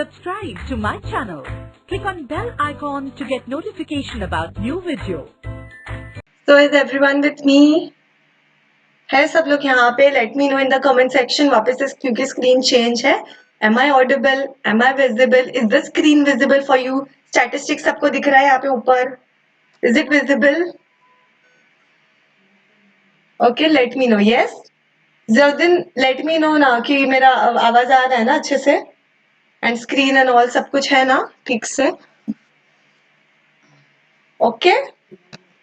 Subscribe to my channel. Click on bell icon to get notification about new video. So is everyone with me? है सब लोग यहाँ पे? Let me know in the comment section. वापस से क्योंकि screen change है. Am I audible? Am I visible? Is the screen visible for you? Statistics सबको दिख रहा है यहाँ पे ऊपर? Is it visible? Okay, let me know. Yes. जर्दिन let me know ना कि मेरा आवाज आ रहा है ना अच्छे से? And screen and all सब कुछ है ना ठीक से? Okay?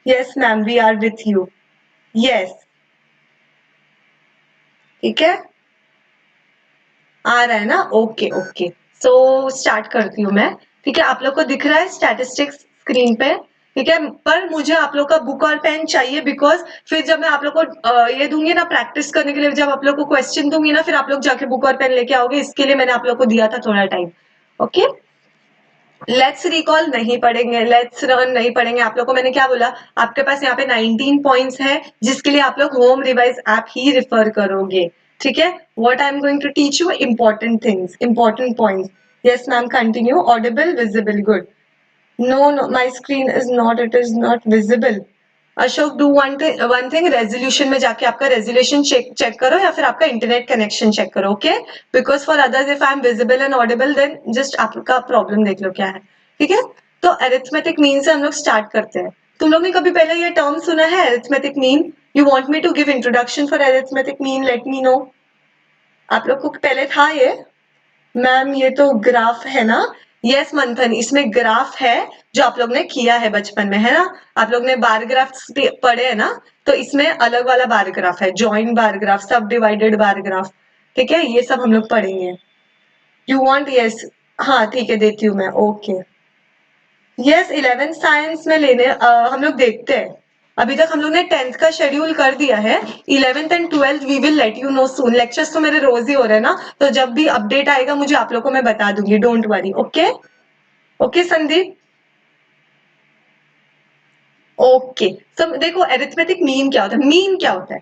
Yes, ma'am. We are with you. Yes. ठीक है? आ रहा है ना? Okay okay. सो स्टार्ट करती हूँ मैं. ठीक है, आप लोग को दिख रहा है स्टैटिस्टिक्स स्क्रीन पे? ठीक है, पर मुझे आप लोग का बुक और पेन चाहिए बिकॉज फिर जब मैं आप लोग को ये दूंगी ना प्रैक्टिस करने के लिए, जब आप लोग को क्वेश्चन दूंगी ना, फिर आप लोग जाके बुक और पेन लेके आओगे. इसके लिए मैंने आप लोग को दिया था थोड़ा टाइम. ओके, लेट्स रिकॉल नहीं पढ़ेंगे, लेट्स रन नहीं पढ़ेंगे. आप लोग को मैंने क्या बोला, आपके पास यहाँ पे 19 पॉइंट्स है जिसके लिए आप लोग होम रिवाइज ऐप ही रिफर करोगे. ठीक है, what I am going to teach you important things, important points. Yes ma'am, continue. Audible, visible, good. No no, my screen is not, it is not visible. Ashok, do one thing, resolution में जाके आपका resolution check करो या फिर आपका internet connection check करो. Okay, because for others if I am visible and audible then just आपका problem देख लो क्या है. ठीक है, तो अरिथमेटिक मीन से हम लोग स्टार्ट करते हैं. तुम लोग ने कभी पहले ये टर्म सुना है arithmetic mean? You want me to give introduction for arithmetic mean? Let me know. आप लोग को पहले था ये? मैम ये तो ग्राफ है ना? यस मंथन, इसमें ग्राफ है जो आप लोग ने किया है बचपन में, है ना? आप लोग ने बार ग्राफ्स पढ़े है ना? तो इसमें अलग वाला बार ग्राफ है, जॉइंट बार ग्राफ, सब डिवाइडेड बार ग्राफ. ठीक है, ये सब हम लोग पढ़ेंगे. You want? यस, हाँ ठीक है, देती हूँ मैं. ओके, यस 11th साइंस में लेने हम लोग देखते हैं. अभी तक हम लोग ने 10th का शेड्यूल कर दिया है. 11th and 12th we will let you know soon. Lectures तो मेरे रोज ही हो रहे हैं ना, तो जब भी अपडेट आएगा मुझे आप लोग को मैं बता दूंगी. Don't worry. Okay okay Sandeep. Okay, तो देखो अरिथमेटिक मीन क्या होता है? मीन क्या होता है?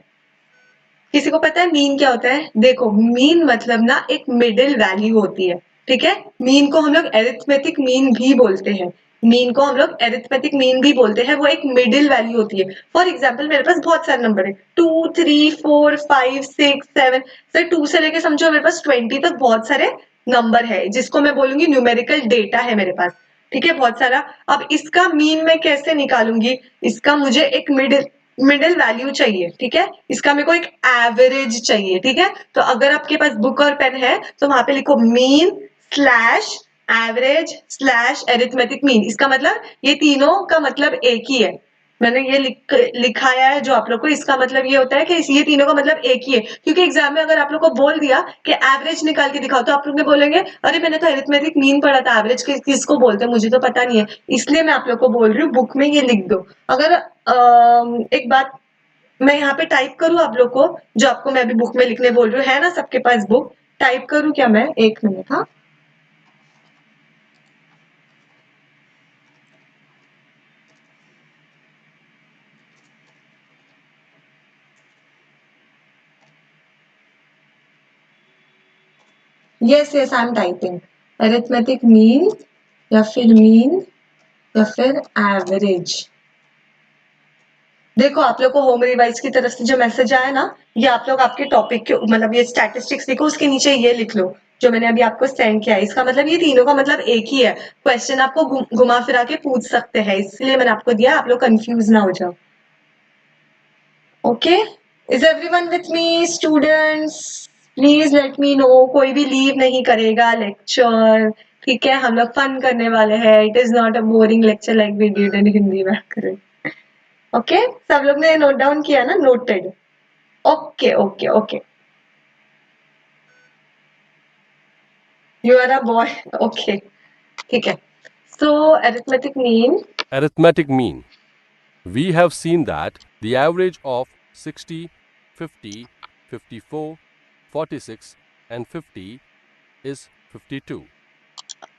किसी को पता है मीन क्या होता है? देखो, मीन मतलब ना एक मिडिल वैल्यू होती है. ठीक है, मीन को हम लोग अरिथमेटिक मीन भी बोलते हैं. मीन को हम लोग अरिथमेटिक मीन भी बोलते हैं. वो एक मिडिल वैल्यू होती है. फॉर एग्जाम्पल मेरे पास बहुत सारे नंबर है, 2 3 4 5 6 7. सर 2 से लेके समझो मेरे पास 20 तक बहुत सारे नंबर है जिसको मैं बोलूंगी न्यूमेरिकल डेटा है मेरे पास. ठीक है, बहुत सारा. अब इसका मीन मैं कैसे निकालूंगी? इसका मुझे एक मिडिल वैल्यू चाहिए. ठीक है, इसका मेरे को एक एवरेज चाहिए. ठीक है, तो अगर आपके पास बुक और पेन है तो वहां पे लिखो mean slash average slash arithmetic mean. इसका मतलब ये तीनों का मतलब एक ही है. मैंने ये लिखाया है जो आप लोग को. इसका मतलब ये होता है कि ये तीनों का मतलब एक ही है, क्योंकि एग्जाम में अगर आप लोग को बोल दिया कि एवरेज निकाल के दिखाओ तो आप लोग ने बोलेंगे अरे मैंने तो अरिथमेटिक मीन पढ़ा था, एवरेज किसको बोलते हैं मुझे तो पता नहीं है. इसलिए मैं आप लोग को बोल रही हूँ बुक में ये लिख दो. अगर एक बात मैं यहाँ पे टाइप करूँ आप लोग को, जो आपको मैं अभी बुक में लिखने बोल रही हूँ, है ना सबके पास बुक? टाइप करूँ क्या मैं? एक मिनट. हाँ, yes yes I am typing. Arithmetic mean या फिर मीन या फिर एवरेज. देखो आप लोग को होम रिवाइज की तरफ से जो मैसेज आया ना, ये आप लोग आपके टॉपिक के मतलब ये स्टैटिस्टिक्स लिखो, उसके नीचे ये लिख लो जो मैंने अभी आपको सेंड किया है. इसका मतलब ये तीनों का मतलब एक ही है. क्वेश्चन आपको घुमा फिरा के पूछ सकते हैं, इसलिए मैंने आपको दिया, आप लोग कंफ्यूज ना हो जाओ. Okay, is everyone with me students? Please let me no. कोई भी लीव नहीं करेगा लेक्चर. ठीक है, हम लोग फन करने वाले हैं. It is not a boring lecture like we did in Hindi व्याकरण. ओके, सब लोग ने नोट डाउन किया ना? Noted. Okay okay okay, you are a boy. Okay, ठीक है. So arithmetic mean. Arithmetic mean. We have seen that the average of 60, 50, 54, 46 and 50 is 52.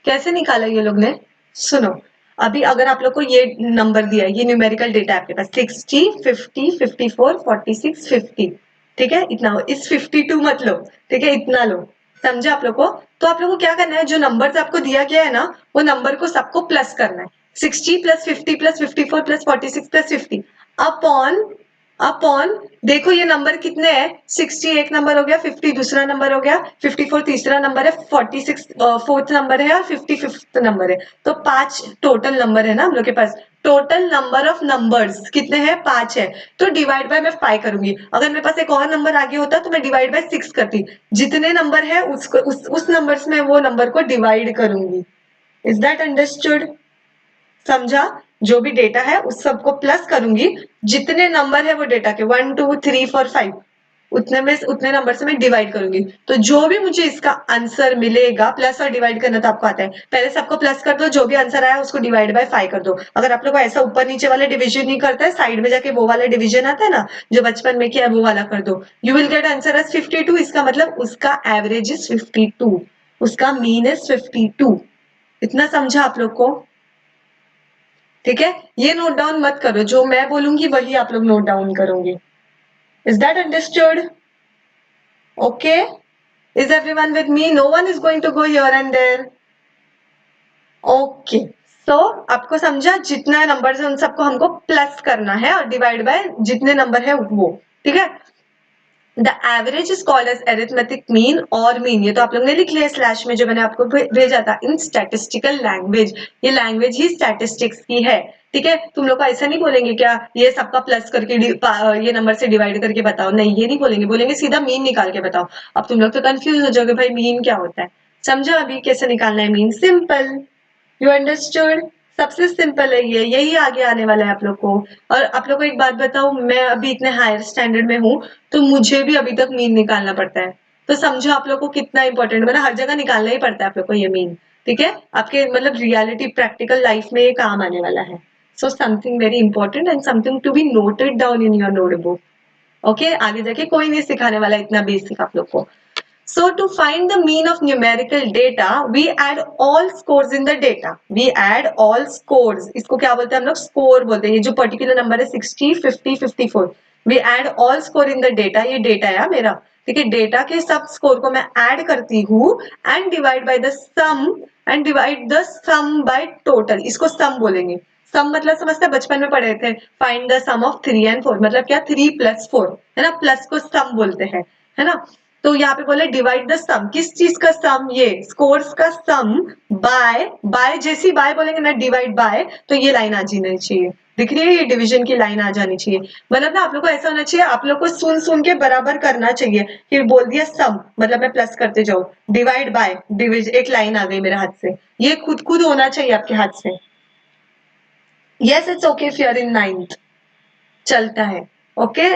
कैसे निकाला ये लोग ने? सुनो, अभी अगर आप लोग को ये नंबर दिया है, ये न्यूमेरिकल डेटा आपके पास 60, 50, 54, 46, 50. ठीक है, इतना हो. इस 52 मत लो. ठीक है, इतना लो. समझे आप लोग को? तो आप लोग को क्या करना है, जो नंबर्स आपको दिया गया है ना, वो नंबर को सबको प्लस करना है। 60 plus 50 plus 54 plus 46 plus 50 upon upon, देखो ये नंबर कितने हैं, 60 एक नंबर हो गया, 50 दूसरा नंबर हो गया, 54 तीसरा नंबर है, 46 फोर्थ नंबर है और 50 फिफ्थ नंबर है। तो 5 टोटल नंबर है ना हम लोग के पास। टोटल नंबर ऑफ नंबर्स कितने हैं, 5 है। तो डिवाइड बाय मैं 5 करूंगी। अगर मेरे पास एक और नंबर आगे होता तो मैं डिवाइड बाय 6 करती। जितने नंबर है उसको उस नंबर्स में वो नंबर को डिवाइड करूंगी। Is that understood? समझा? जो भी डेटा है उस सबको प्लस करूंगी, जितने नंबर है वो डेटा के 1 2 3 4 5 उतने नंबर से मैं डिवाइड करूंगी। तो जो भी मुझे इसका आंसर मिलेगा, प्लस और डिवाइड करना तो आपको आता है, पहले सबको प्लस कर दो, जो भी आंसर आया उसको डिवाइड बाय 5 कर दो। अगर आप लोग को ऐसा ऊपर नीचे वाले डिवीजन नहीं करता है, साइड में जाके वो वाला डिवीजन आता है ना जो बचपन में किया, वो वाला कर दो। You will get answer as 52। इसका मतलब उसका एवरेज इज 52, उसका मीन इज 52। इतना समझा आप लोग को? ठीक है, ये नोट डाउन मत करो, जो मैं बोलूंगी वही आप लोग नोट डाउन करोगे। Is that understood? Okay, is everyone with me? No one is going to go here and there? Okay, so आपको समझा, जितना नंबर है उन सबको हमको प्लस करना है और डिवाइड बाय जितने नंबर है वो। ठीक है, the average is called as arithmetic mean और मीन, ये तो आप लोग ने लिख लिया स्लैश में जो मैंने आपको भेजा था। इन स्टैटिस्टिकल लैंग्वेज, ये लैंग्वेज ही स्टैटिस्टिक्स की है। ठीक है, तुम लोग को ऐसा नहीं बोलेंगे क्या ये सबका प्लस करके ये नंबर से डिवाइड करके बताओ, नहीं ये नहीं बोलेंगे, बोलेंगे सीधा मीन निकाल के बताओ। अब तुम लोग तो कंफ्यूज हो जाओगे, भाई मीन क्या होता है? समझा अभी कैसे निकालना है मीन? Simple, you understood? सबसे सिंपल है ये, यही आगे आने वाला है आप लोग को। और आप लोग को एक बात बताऊं, मैं अभी इतने हायर स्टैंडर्ड में हूँ तो मुझे भी अभी तक मीन निकालना पड़ता है। तो समझो आप लोग को कितना इंपॉर्टेंट, मतलब हर जगह निकालना ही पड़ता है आप लोग को ये मीन। ठीक है, आपके मतलब रियलिटी प्रैक्टिकल लाइफ में ये काम आने वाला है। So something very important and something to be noted down in your notebook. Okay, आगे जाके कोई नहीं सिखाने वाला इतना बेसिक आप लोग को। So to find the mean of numerical data, we add all scores in the data. We add all scores. इसको क्या बोलते हैं हम लोग? स्कोर बोलते हैं। ये जो पर्टिकुलर नंबर है 60, 50, 54. We add all score in the data. ये डेटा है मेरा। ठीक है, डेटा के सब स्कोर को मैं ऐड करती हूँ and divide by the sum and divide the sum by total. इसको सम बोलेंगे। सम मतलब समझते हैं, बचपन में पढ़े थे, find the sum of 3 and 4, मतलब क्या 3 + 4 है ना, प्लस को सम बोलते हैं, है ना। तो यहाँ पे बोले डिवाइड द सम, किस चीज का सम? ये स्कोर्स का सम बाय, बाय जैसी बाय बोलेंगे ना, डिवाइड बाय, तो ये लाइन आ जानी चाहिए। दिख रही है, ये डिवीजन की लाइन आ जानी चाहिए। मतलब ना आप लोग को ऐसा होना चाहिए, आप लोग को सुन सुन के बराबर करना चाहिए कि बोल दिया सम मतलब मैं प्लस करते जाऊं, डिवाइड बाय डिविजन, एक लाइन आ गई मेरे हाथ से। ये खुद खुद होना चाहिए आपके हाथ से। Yes it's okay if you are in 9th, चलता है। ओके,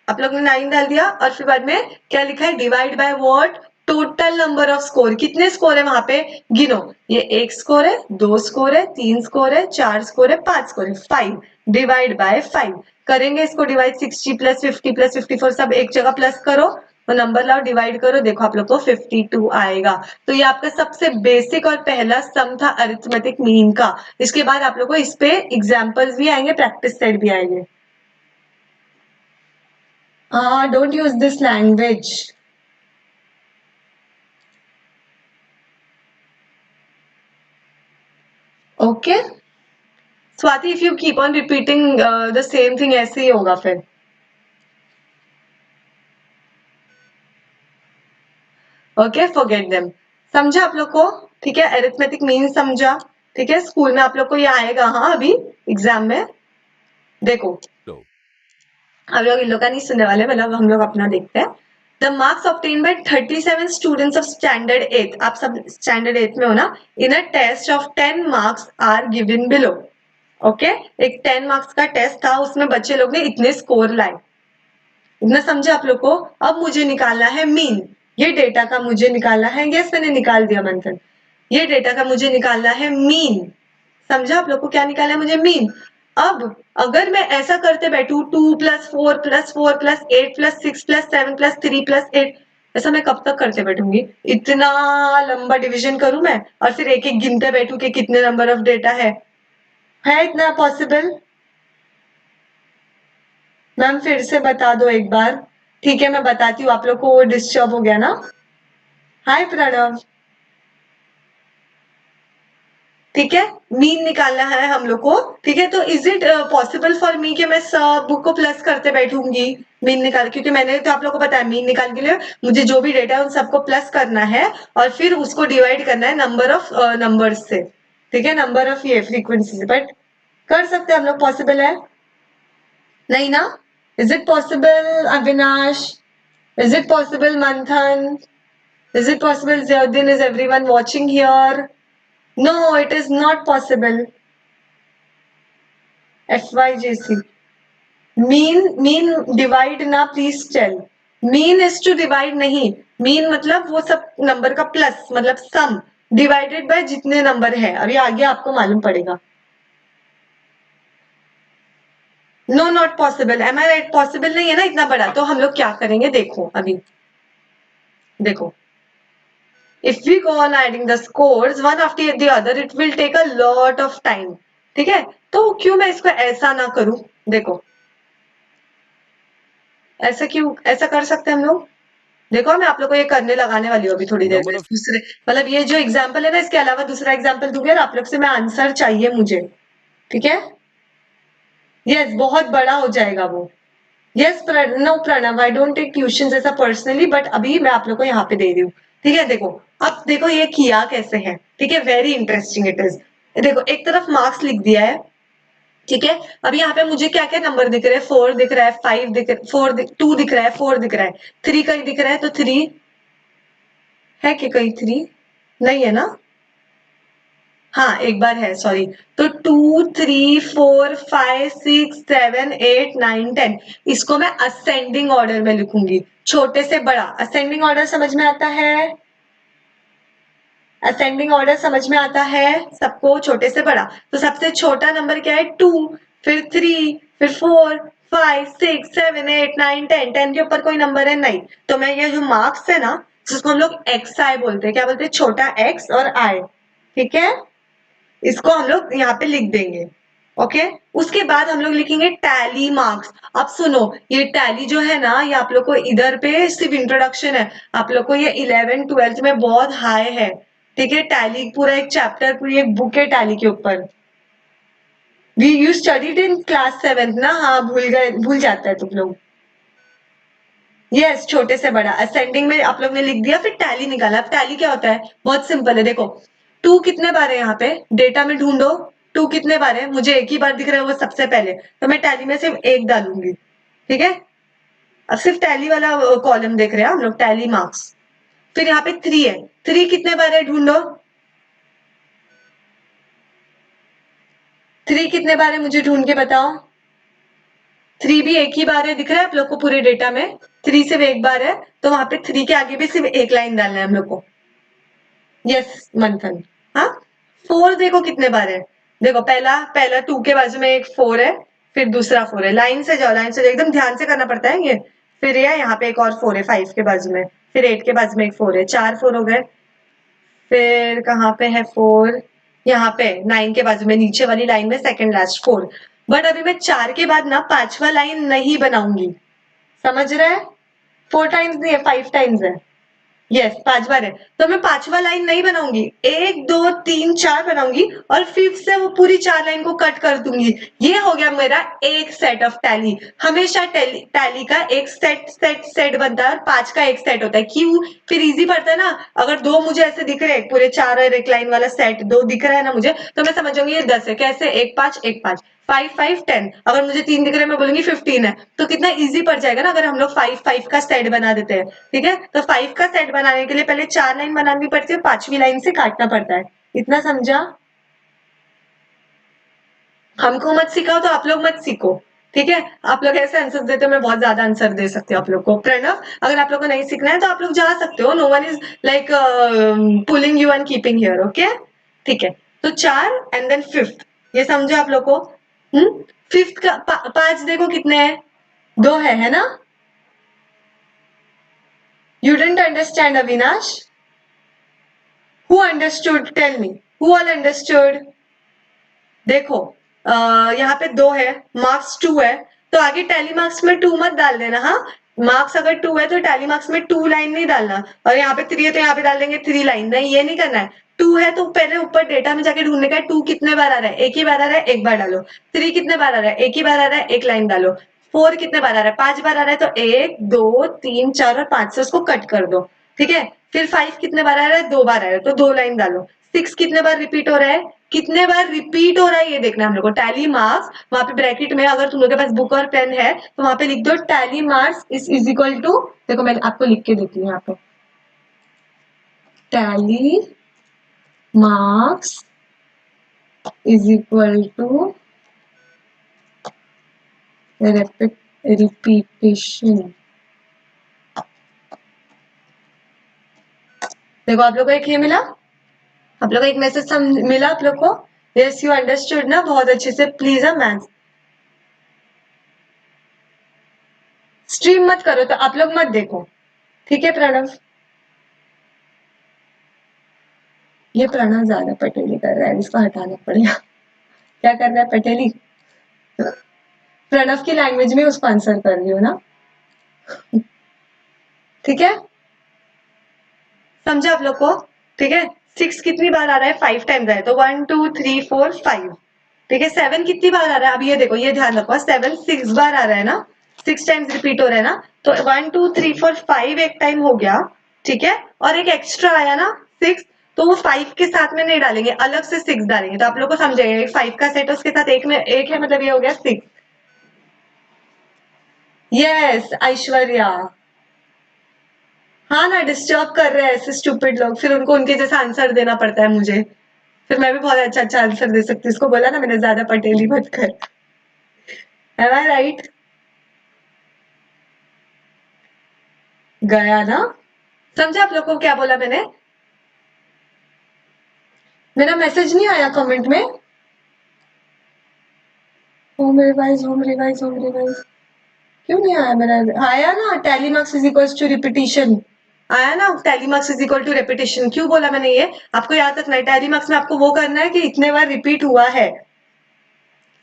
आप लोग ने 9 डाल दिया और फिर बाद में क्या लिखा है? Divide by what? Total number off score. कितने स्कोर है वहां पे? गिनो, ये 1 स्कोर है, 2 स्कोर है, 3 स्कोर है, 4 स्कोर है, 5 स्कोर है, 5 डिवाइड बाय 5 करेंगे इसको डिवाइड। 60 प्लस 50 प्लस 54 सब एक जगह प्लस करो तो नंबर लाओ, डिवाइड करो, देखो आप लोग को 52 आएगा। तो ये आपका सबसे बेसिक और पहला सम था अरिथमेटिक मीन का। इसके बाद आप लोग को इस पे एग्जाम्पल्स भी आएंगे, प्रैक्टिस सेट भी आएंगे। Don't use this language. Okay? Swati, if you keep on repeating the same thing, ऐसे ही होगा फिर। Okay, forget them. समझा आप लोग को? ठीक है, अरिथमेटिक मीन समझा? ठीक है, स्कूल में आप लोग को ये आएगा, हाँ अभी एग्जाम में। देखो So, हम लोग इन लोग का नहीं सुनने वाले, मतलब हम लोग अपना देखते हैं। The marks obtained by 37 students of standard 8, आप सब standard 8 में हो ना, in a test of 10 marks are given below. Okay, एक 10 मार्क्स का टेस्ट था, उसमें बच्चे लोग ने इतने स्कोर लाए। इतना समझे आप लोग को? अब मुझे निकालना है मीन, ये डेटा का मुझे निकालना है। यस मैंने निकाल दिया मंथन, ये डेटा का मुझे निकालना है मीन। समझा आप लोग को? क्या निकालना है मुझे? मीन। अब अगर मैं ऐसा करते बैठू 2 + 4 + 4 + 8 + 6 + 7 + 3 + 8, ऐसा मैं कब तक करते बैठूंगी? इतना लंबा डिवीजन करूं मैं और फिर एक एक गिनते बैठू कि कितने नंबर ऑफ डेटा है इतना पॉसिबल? मैम फिर से बता दो एक बार। ठीक है मैं बताती हूँ, आप लोग को डिस्टर्ब हो गया ना। हाय प्रणव। ठीक है, मीन निकालना है हम लोग को। ठीक है, तो is it possible for me कि मैं सब बुक को प्लस करते बैठूंगी मीन निकाल, क्योंकि मैंने तो आप लोग को बताया मीन निकाल के लिए मुझे जो भी डेटा है उन सबको प्लस करना है और फिर उसको डिवाइड करना है नंबर ऑफ नंबर्स से। ठीक है, नंबर ऑफ ये फ्रीक्वेंसी से, बट कर सकते हैं हम लोग, पॉसिबल है नहीं ना? Is it possible Avinash? Is it possible Manthan? Is it possible Jaiuddin? Is everyone watching here? No, it is not possible. FYJC. Mean divide ना please tell. Mean is to divide नहीं. Mean मतलब वो सब नंबर का प्लस मतलब सम डिवाइडेड बाय जितने number है। अभी आगे आपको मालूम पड़ेगा। No, not possible. Am I right? Possible नहीं है ना इतना बड़ा। तो हम लोग क्या करेंगे देखो अभी। देखो if we go on adding the scores one after the other it will take a lot of time. ठीक है, तो क्यों मैं इसको ऐसा ना करूं? देखो ऐसा क्यों, ऐसा कर सकते हैं हम लोग। देखो मैं आप लोग को ये करने लगाने वाली हूँ अभी थोड़ी देर में। Number of दूसरे मतलब ये जो एग्जाम्पल है ना इसके अलावा दूसरा एग्जाम्पल दूंगी और आप लोग से मैं आंसर चाहिए मुझे। ठीक है, यस बहुत बड़ा हो जाएगा वो। Yes no Pranav, I don't take tuition ऐसा पर्सनली, बट अभी मैं आप लोग को यहाँ पे दे रही हूँ। ठीक है, देखो अब देखो ये किया कैसे है। ठीक है, वेरी इंटरेस्टिंग इट इज। देखो एक तरफ मार्क्स लिख दिया है। ठीक है, अब यहाँ पे मुझे क्या क्या नंबर दिख रहे हैं? 4 दिख रहा है, 5 दिख रहा है, 2 दिख रहा है, 4 दिख रहा है, 3 कहीं दिख रहा है, तो 3 है कि कहीं 3 नहीं है ना? हाँ एक बार है, सॉरी। तो 2 3 4 5 6 7 8 9 10 इसको मैं असेंडिंग ऑर्डर में लिखूंगी, छोटे से बड़ा। असेंडिंग ऑर्डर समझ में आता है? असेंडिंग ऑर्डर समझ में आता है सबको, छोटे से बड़ा। तो सबसे छोटा नंबर क्या है? 2, फिर 3, फिर 4 5 6 7 8 9 10 10 के ऊपर कोई नंबर है नहीं। तो मैं ये जो मार्क्स है ना जिसको हम लोग एक्स आई बोलते हैं, क्या बोलते हैं? छोटा एक्स और आई। ठीक है, इसको हम लोग यहाँ पे लिख देंगे। ओके, उसके बाद हम लोग लिखेंगे टैली मार्क्स। अब सुनो, ये टैली जो है ना ये आप लोग को इधर पे सिर्फ इंट्रोडक्शन है, आप लोग को ये 11th 12th में बहुत हाई है। ठीक है, टैली पूरा एक चैप्टर, पूरी एक बुक है टैली के ऊपर। We you studied in class 7th ना? हाँ भूल गए, भूल जाता है तुम लोग। यस छोटे से बड़ा असेंडिंग में आप लोग ने लिख दिया, फिर टैली निकाला। अब टैली क्या होता है? बहुत सिंपल है, देखो 2 कितने बार है यहाँ पे डेटा में ढूंढो। 2 कितने बार है? मुझे एक ही बार दिख रहा है वो सबसे पहले, तो मैं टैली में सिर्फ एक डालूंगी। ठीक है, अब सिर्फ टैली वाला कॉलम देख रहे हैं हम लोग, टैली मार्क्स। फिर यहाँ पे 3 है, 3 कितने बार है ढूंढो। 3 कितने बार है मुझे ढूंढ के बताओ। 3 भी एक ही बार है, दिख रहा है आप लोग को पूरे डेटा में? 3 सिर्फ एक बार है, तो वहां पे 3 के आगे भी सिर्फ एक लाइन डालना है हम लोग को। यस मंथन। हाँ 4 देखो कितने बार है, देखो पहला पहला 2 के बाजू में एक 4 है, फिर दूसरा 4 है। लाइन से जाओ, लाइन से जाओ, एकदम ध्यान से करना पड़ता है ये। फिर ये यहाँ पे एक और 4 है 5 के बाजू में, फिर 8 के बाजू में एक 4 है, 4 4 हो गए। फिर कहाँ पे है 4? यहाँ पे 9 के बाजू में नीचे वाली लाइन में सेकंड लास्ट 4। बट अभी मैं 4 के बाद ना पांचवा लाइन नहीं बनाऊंगी, समझ रहे हैं? 4 टाइम्स नहीं है, 5 टाइम्स है। यस 5 बार है, तो मैं पांचवा लाइन नहीं बनाऊंगी, 1 2 3 4 बनाऊंगी और फिफ्थ से वो पूरी 4 लाइन को कट कर दूंगी। ये हो गया मेरा एक सेट ऑफ टैली। हमेशा टैली का एक सेट बनता है और 5 का एक सेट होता है। क्यों? फिर इजी पड़ता है ना। अगर 2 मुझे ऐसे दिख रहे हैं पूरे 4 और एक लाइन वाला सेट 2 दिख रहा है ना मुझे, तो मैं समझूंगी ये 10 है। कैसे? 1 5 1 5 5 5 10। अगर मुझे 3 दिख रहे हैं मैं बोलूंगी 15 है। तो कितना इजी पड़ जाएगा ना अगर हम लोग 5 5 का सेट बना देते हैं। ठीक है, तो 5 का सेट बनाने के लिए पहले 4 लाइन बनानी पड़ती है, 5वीं लाइन से काटना पड़ता है। इतना समझा? हमको मत सिखाओ तो आप लोग मत सीखो। ठीक है, आप लोग ऐसे आंसर देते हो, मैं बहुत ज्यादा आंसर दे सकती हूँ आप लोग को। प्रणव अगर आप लोग को नहीं सीखना है तो आप लोग जा सकते हो, no one is like pulling you and keeping here. Okay ठीक है, तो 4 एंड देन फिफ्थ, ये समझो आप लोग को। फिफ्थ का 5 देखो कितने हैं? 2 है ना? You didn't understand Avinash? Who understood? Tell me who all understood. देखो यहाँ पे 2 है, मार्क्स 2 है, तो आगे टैली मार्क्स में 2 मत डाल देना। हाँ मार्क्स अगर 2 है तो टैली मार्क्स में 2 लाइन नहीं डालना, और यहाँ पे 3 है तो यहाँ पे डाल देंगे 3 लाइन, नहीं ये नहीं करना है। 2 है तो पहले ऊपर डेटा में जाके ढूंढने का है 2 कितने बार आ रहा है, एक ही बार आ रहा है, एक बार डालो। 3 कितने बार आ रहा है, एक ही बार आ रहा है, एक लाइन डालो। 4 कितने बार आ रहा है, 5 बार आ रहा है, तो 1 2 3 4 और 5 से उसको कट कर दो, ठीक है। फिर 5 कितने बार आ रहा है, 2 बार आ रहा है, तो 2 लाइन डालो। 6 कितने बार रिपीट हो रहा है, कितने बार रिपीट हो रहा है ये देखना है हम लोग को। टैली मार्क्स वहां पे ब्रैकेट में, अगर तुम लोग के पास बुक और पेन है तो वहां पे लिख दो tally marks is equal to, देखो मैंने आपको लिख के देती हूँ यहाँ पे, tally marks is equal to repetition. देखो आप लोग को एक ये मिला, आप लोग को एक मैसेज मिला आप लोग को, यस यू अंडरस्टूड ना बहुत अच्छे से। प्लीज मैथ्स स्ट्रीम मत करो, तो आप लोग मत देखो, ठीक है। प्रणव, ये प्रणव ज्यादा पटेली कर रहा है, इसको हटाना पड़ेगा। क्या कर रहा है पटेली? प्रणव की लैंग्वेज में उसको आंसर कर रही हो ना, ठीक है, समझा आप लोग को, ठीक है। 6 कितनी बार आ रहा है, 5 टाइम्स आया, तो 1 2 3 4 5, ठीक है। 7 कितनी बार आ रहा है, अब ये देखो, ये ध्यान रखो, 7 6 बार आ रहा है ना, 6 टाइम्स रिपीट हो रहा है ना, तो 1 2 3 4 5 एक टाइम हो गया, ठीक है। और एक एक्स्ट्रा आया ना 6, तो वो 5 के साथ में नहीं डालेंगे, अलग से 6 डालेंगे, तो आप लोग को समझेगा 5 का सेट उसके साथ एक में एक है, मतलब ये हो गया 6। यस ऐश्वर्या, हाँ ना, डिस्टर्ब कर रहे हैं ऐसे स्टूपिड लोग, फिर उनको उनके जैसा आंसर देना पड़ता है मुझे, फिर मैं भी बहुत अच्छा अच्छा आंसर दे सकती हूँ। इसको बोला ना मैंने, ज्यादा पटेली मत कर। M I right? गया ना, समझे आप लोग को क्या बोला मैंने? मेरा मैसेज नहीं आया कमेंट में, home revise home revise home revise, क्यों नहीं आया मेरा? आया ना, tally marks is equal to repetition, आया ना, tally marks is equal to repetition. क्यों बोला मैंने ये, आपको याद रखना है, टैली मार्क्स में आपको वो करना है कि इतने बार रिपीट हुआ है,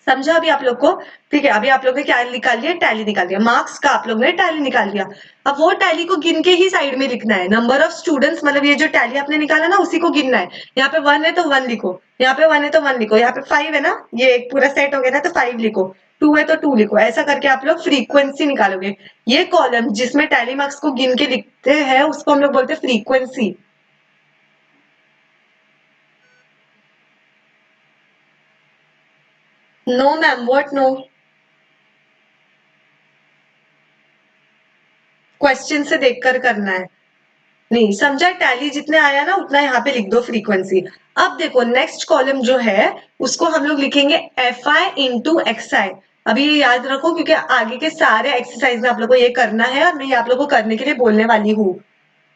समझा अभी आप लोग को, ठीक है। अभी आप लोग ने क्या निकाल लिया, टैली निकाल लिया, मार्क्स का आप लोग ने टैली निकाल लिया। अब वो टैली को गिन के ही साइड में लिखना है, नंबर ऑफ स्टूडेंट्स, मतलब ये जो टैली आपने निकाला ना उसी को गिनना है। यहाँ पे 1 है तो 1 लिखो, यहाँ पे 1 है तो 1 लिखो, यहाँ पे 5 है ना, ये एक पूरा सेट हो गया ना, तो 5 लिखो, 2 है तो 2 लिखो, ऐसा करके आप लोग फ्रीक्वेंसी निकालोगे। ये कॉलम जिसमें टैली मार्क्स को गिन के लिखते हैं उसको हम लोग बोलते हैं frequency. No ma'am, what no? Question से देखकर करना है, नहीं समझा, टैली जितने आया ना उतना यहाँ पे लिख दो फ्रीक्वेंसी। अब देखो नेक्स्ट कॉलम जो है उसको हम लोग लिखेंगे एफ आई इंटू एक्स आई। अभी ये याद रखो क्योंकि आगे के सारे एक्सरसाइज में आप लोग को ये करना है, और मैं ये आप लोग को करने के लिए बोलने वाली हूँ,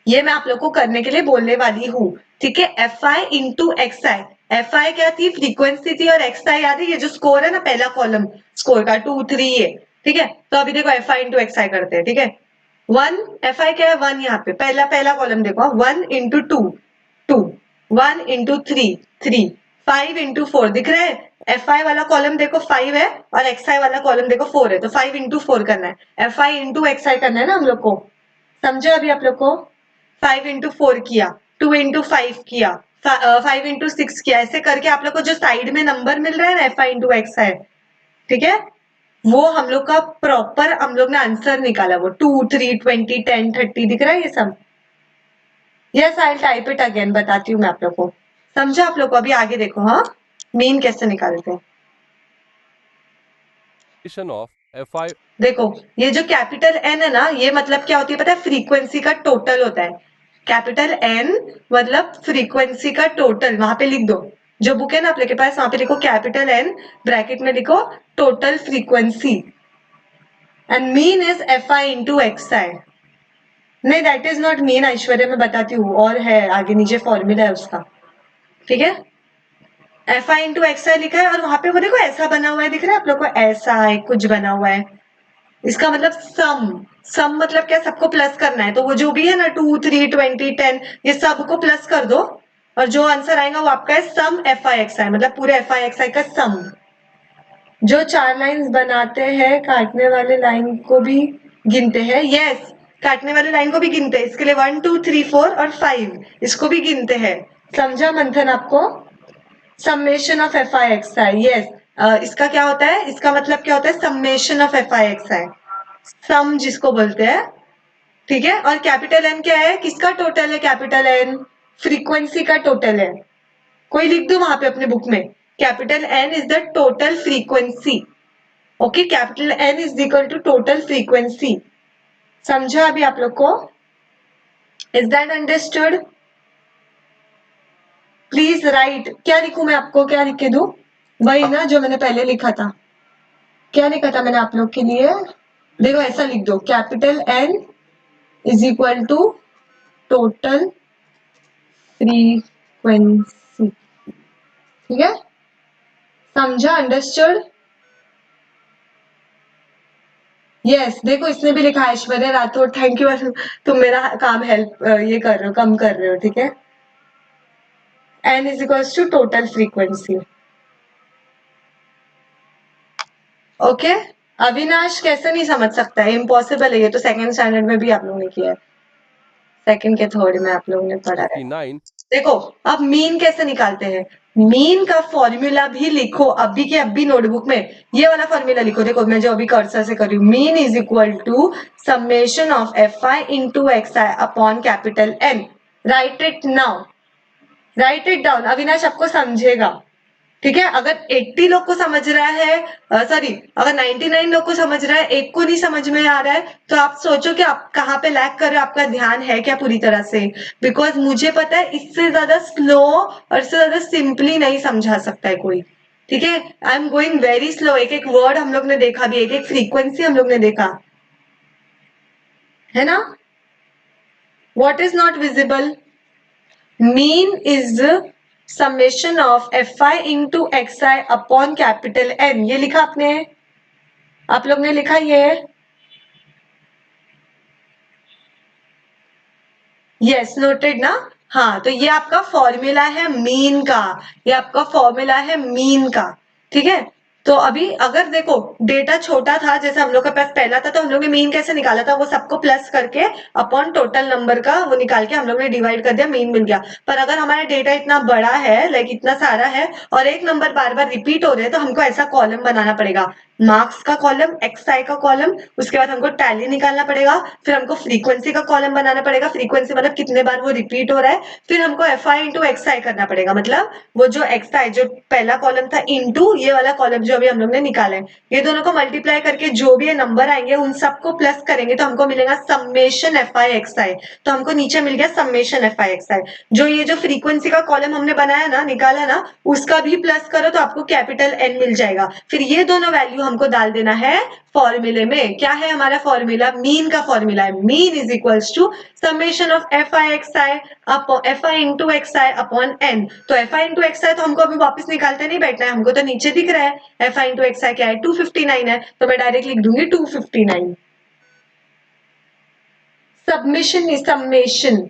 ये मैं आप लोग को करने के लिए बोलने वाली हूँ, ठीक है। F I into X I, F आई क्या थी, फ्रीक्वेंसी थी, और एक्स आई याद है, ये जो स्कोर है ना पहला कॉलम स्कोर का 2 3 ये, ठीक है। तो अभी देखो एफ आई इंटू एक्स आई करते हैं, ठीक है। 1 एफ आई क्या है, 1 यहाँ पे पहला पहला कॉलम देखो, 1 इंटू 2 2, 1 इंटू 3 3, 5 इंटू 4 दिख रहा है। एफ आई वाला कॉलम देखो 5 है, और एक्स आई वाला कॉलम देखो 4 है, तो 5 इंटू 4 करना है, एफ आई इंटू एक्स आई करना है ना हम लोग को, समझे अभी आप लोग को। 5 इंटू 4 किया, 2 इंटू 5 किया, 5 इंटू 6 किया, ऐसे करके आप लोग को जो साइड में नंबर मिल रहा है ना एफ आई इंटू एक्स आई, ठीक है, वो हम लोग का प्रॉपर हम लोग ने आंसर निकाला, वो 2 3 20 10 30 दिख रहा है ये सब। Yes I type it again, बताती हूँ मैं आप लोग को, समझा आप लोग को। अभी आगे देखो, हाँ मीन कैसे निकालते हैं, of Fi देखो ये जो कैपिटल एन है ना, ये मतलब क्या होती है पता है, फ्रीक्वेंसी का टोटल होता है। कैपिटल एन मतलब फ्रीक्वेंसी का टोटल, वहां पे लिख दो, जो बुक है ना आप लोग के पास वहां पे लिखो कैपिटल एन, ब्रैकेट में लिखो total frequency, and mean is F I into X I. नहीं that is not mean Aishwarya, मैं बताती हूँ, और है आगे नीचे फॉर्मूला है उसका, ठीक है। एफ आई इंटू एक्स आई लिखा है, और वहां पे वो देखो ऐसा बना हुआ है, दिख रहा है आप लोग को, ऐसा है कुछ बना हुआ है, इसका मतलब सम, सम मतलब क्या, सबको प्लस करना है, तो वो जो भी है ना 2 3 20 10 ये सबको प्लस कर दो, और जो आंसर आएगा वो आपका है सम एफ आई एक्स आई, मतलब पूरे एफ आई एक्स आई का सम। जो 4 लाइंस बनाते हैं काटने वाले लाइन को भी गिनते हैं, यस, काटने वाली लाइन को भी गिनते हैं, इसके लिए 1 2 3 4 और 5 इसको भी गिनते हैं। समझा मंथन आपको? Summation of F I X I, yes, इसका क्या होता है, इसका मतलब क्या होता है, summation of F I X I, sum जिसको बोलते हैं, ठीक है। और कैपिटल एन क्या है, किसका टोटल है, कैपिटल एन फ्रीक्वेंसी का टोटल है। कोई लिख दो वहां पे अपने बुक में, capital N is the total frequency, okay, capital N is equal to total frequency. समझा अभी आप लोग को? Is that understood? Please write. क्या लिखूं मैं आपको, क्या लिख के दूं? वही ना जो मैंने पहले लिखा था। क्या लिखा था मैंने आप लोग के लिए? देखो ऐसा लिख दो, capital N is equal to total frequency, ठीक है। समझा, अंडरस्टूड? यस, देखो इसने भी लिखा है, ऐश्वर्या राठौर, थैंक यू, तुम मेरा काम हेल्प ये कर रहे हो, कम कर रहे हो, ठीक है। N is equals to total frequency, okay. Avinash कैसे नहीं समझ सकता है, इम्पॉसिबल है, ये तो सेकंड स्टैंडर्ड में भी आप लोगों ने किया है, सेकंड के थर्ड में आप लोगों ने पढ़ा है। 59. देखो अब मीन कैसे निकालते हैं, मीन का फॉर्मूला भी लिखो अभी के अभी नोटबुक में, ये वाला फॉर्मूला लिखो। देखो मैं जो अभी कर्सर से कर रही हूँ, mean is equal to summation of F I into X I upon capital N. Write it now, write it down. Avinash आपको समझेगा, ठीक है। अगर 80 लोग को समझ रहा है, सॉरी, अगर 99 लोग को समझ रहा है, एक को नहीं समझ में आ रहा है, तो आप सोचो कि आप कहाँ पे लैग कर रहे हो, आपका ध्यान है क्या पूरी तरह से? बिकॉज मुझे पता है इससे ज्यादा स्लो और इससे ज्यादा सिंपली नहीं समझा सकता है कोई, ठीक है। आई एम गोइंग वेरी स्लो, एक एक वर्ड हम लोग ने देखा भी, एक एक फ्रीक्वेंसी हम लोग ने देखा है ना। What is not visible? Mean is summation of F I into X I upon capital N, ये लिखा आपने, आप लोग ने लिखा ये, यस, नोटेड ना। हाँ, तो ये आपका फॉर्मूला है मीन का, ये आपका फॉर्मूला है मीन का, ठीक है। तो अभी अगर देखो डेटा छोटा था, जैसे हम लोग के पास पहला था, तो हम लोग ने मीन कैसे निकाला था, वो सबको प्लस करके अपॉन टोटल नंबर का वो निकाल के हम लोग ने डिवाइड कर दिया, मीन मिल गया। पर अगर हमारा डेटा इतना बड़ा है, लाइक इतना सारा है, और एक नंबर बार बार रिपीट हो रहे हैं, तो हमको ऐसा कॉलम बनाना पड़ेगा, मार्क्स का कॉलम, एक्स आई का कॉलम, उसके बाद हमको टैली निकालना पड़ेगा, फिर हमको फ्रीक्वेंसी का कॉलम बनाना पड़ेगा, फ्रीक्वेंसी मतलब कितने बार वो रिपीट हो रहा है, फिर हमको एफ आई इंटू एक्स आई करना पड़ेगा, मतलब वो जो एक्स आई जो पहला कॉलम था इंटू ये वाला कॉलम जो अभी हम लोग ने निकाला है, ये दोनों को मल्टीप्लाई करके जो भी ये नंबर आएंगे उन सबको प्लस करेंगे तो हमको मिलेगा summation F I X I. तो हमको नीचे मिल गया समेशन एफ आई एक्स आई। जो ये जो फ्रीक्वेंसी का कॉलम हमने बनाया ना, निकाला ना, उसका भी प्लस करो तो आपको कैपिटल एन मिल जाएगा। फिर ये दोनों वैल्यू हमको डाल देना है फॉर्मूले में। क्या है हमारा फॉर्मूला? मीन का फॉर्मूला है, mean is equals to summation of F I X I F I into X I upon N. तो F I into X I तो हमको अभी वापस निकालते नहीं बैठना है, हमको तो नीचे दिख रहा है F I into X I क्या है, 259 है, तो मैं डायरेक्ट लिख दूंगी 259। सबमिशन नहीं समेशन,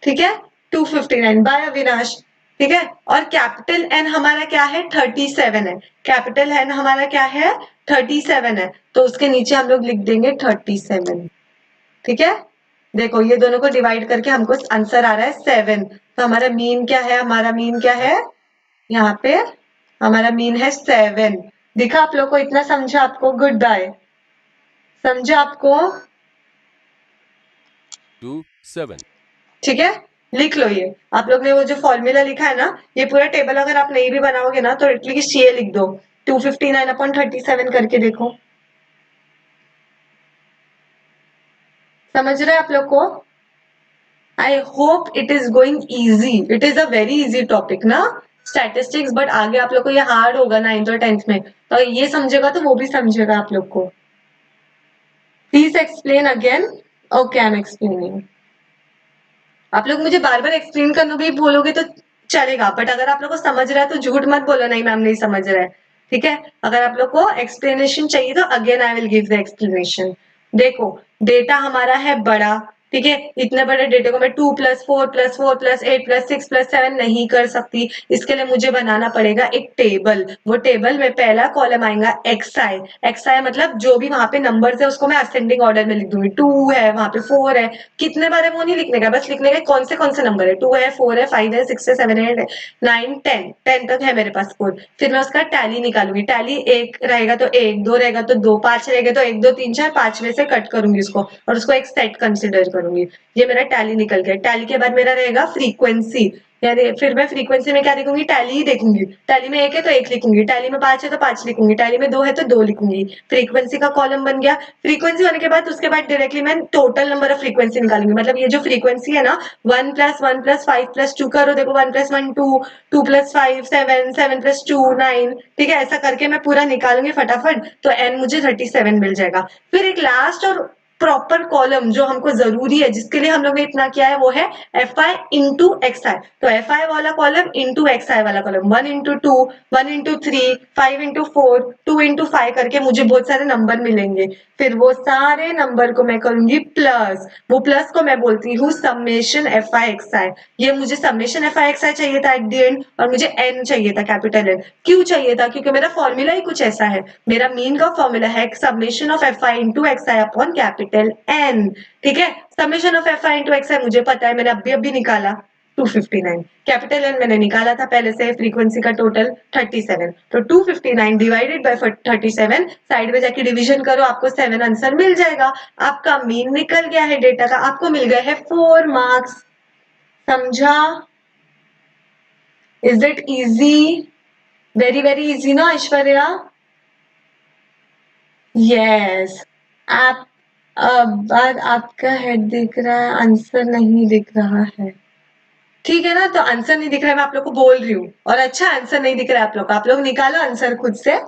ठीक है, 259 बाय अविनाश, ठीक है। और कैपिटल एन हमारा क्या है? 37 है, कैपिटल एन हमारा क्या है? 37 है, तो उसके नीचे हम लोग लिख देंगे 37, ठीक है। देखो ये दोनों को डिवाइड करके हमको आंसर आ रहा है 7। तो हमारा मीन क्या है? हमारा मीन क्या है? यहाँ पे हमारा मीन है 7। दिखा आप लोग को? इतना समझा आपको? गुड बाय, समझा आपको? 27. ठीक है, लिख लो ये। आप लोग ने वो जो फॉर्मूला लिखा है ना, ये पूरा टेबल अगर आप नहीं भी बनाओगे ना तो एटलीस्ट ये लिख दो 259 अपॉन 37 करके देखो। समझ रहे हैं आप लोग को? I hope it is going easy, it is a very easy topic ना स्टैटिस्टिक्स, बट आगे आप लोग को ये हार्ड होगा 9th और 10th में, तो ये समझेगा तो वो भी समझेगा आप लोग को। Please explain again. Okay, I am explaining. आप लोग मुझे बार बार एक्सप्लेन करना भी बोलोगे तो चलेगा, बट अगर आप लोग को समझ रहा है तो झूठ मत बोलो नहीं मैम नहीं समझ रहा है, ठीक है। अगर आप लोग को एक्सप्लेनेशन चाहिए तो again I will give the explanation. देखो डेटा हमारा है बड़ा, ठीक है, इतने बड़े डेटे को मैं 2+4+4+8+6+7 नहीं कर सकती। इसके लिए मुझे बनाना पड़ेगा एक टेबल। वो टेबल में पहला कॉलम आएगा xi। xi मतलब जो भी वहां पे नंबर्स है उसको मैं असेंडिंग ऑर्डर में लिख दूंगी। 2 है, वहां पे 4 है, कितने बार है वो नहीं लिखने का, बस लिखने का कौन से नंबर है। 2 है, 4 है, 5 है, 6 है, 7 है, 8 है, 9 10 10 तक है मेरे पास स्कोर। फिर मैं उसका टैली निकालूंगी। टैली 1 रहेगा तो 1, 2 रहेगा तो 2, 5 रहेगा तो 1 2 3 4, 5 में से कट करूंगी उसको और उसको एक सेट कंसिडर करूंगी। ये मेरा टैली निकल गया। टैली के बाद मेरा रहेगा फ्रीक्वेंसी, यानी फिर मैं फ्रीक्वेंसी में क्या देखूंगी, टैली ही देखूंगी। टैली में 1 है तो 1 लिखूंगी, टैली में 5 है तो 5 लिखूंगी, टैली में 2 है तो 2 लिखूंगी। फ्रीक्वेंसी का कॉलम बन गया। फ्रीक्वेंसी होने के बाद उसके बाद डायरेक्टली मैं टोटल नंबर ऑफ फ्रीक्वेंसी निकालूंगी। मतलब ये जो फ्रीक्वेंसी है ना, 1+1+5+2 करो, देखो 1+1 2, 2+5 7, 7+2 9, ठीक है, ऐसा करके मैं पूरा निकालूंगी फटाफट, तो n मुझे 37 मिल जाएगा। फिर एक लास्ट और प्रॉपर कॉलम जो हमको जरूरी है, जिसके लिए हम लोग ने इतना किया है, वो है fi इंटू xi। तो fi वाला कॉलम इंटू xi वाला column, 1 into 2, 1 into 3, 5 into 4, 2 into 5 करके मुझे बहुत सारे नंबर मिलेंगे। फिर वो सारे नंबर को मैं करूंगी प्लस, वो प्लस को मैं बोलती हूँ समेशन fi xi। ये मुझे समेशन fi xi चाहिए था एट द एंड, और मुझे n चाहिए था, कैपिटल N। क्यों चाहिए था? क्योंकि मेरा फॉर्मूला ही कुछ ऐसा है। मेरा मीन का फॉर्मूला है summation of fi into xi upon capital N। ठीक है, summation of fi into xi मुझे पता है, मैंने अभी निकाला 259। कैपिटल N मैंने निकाला था पहले से, फ्रीक्वेंसी का टोटल 37। तो 259 डिवाइडेड बाय 37, साइड में जाके डिवीजन करो, आपको 7 आंसर मिल जाएगा। आपका मीन निकल गया है डेटा का, आपको मिल गया है 4 मार्क्स। समझा? Is it easy? Very easy ना ऐश्वर्या? यस। आप अब आपका हेड दिख रहा है, आंसर नहीं दिख रहा है। ठीक है ना, तो आंसर नहीं दिख रहा है, मैं आप लोग को बोल रही हूँ। और अच्छा, आंसर नहीं दिख रहा है आप लोग निकालो आंसर खुद से।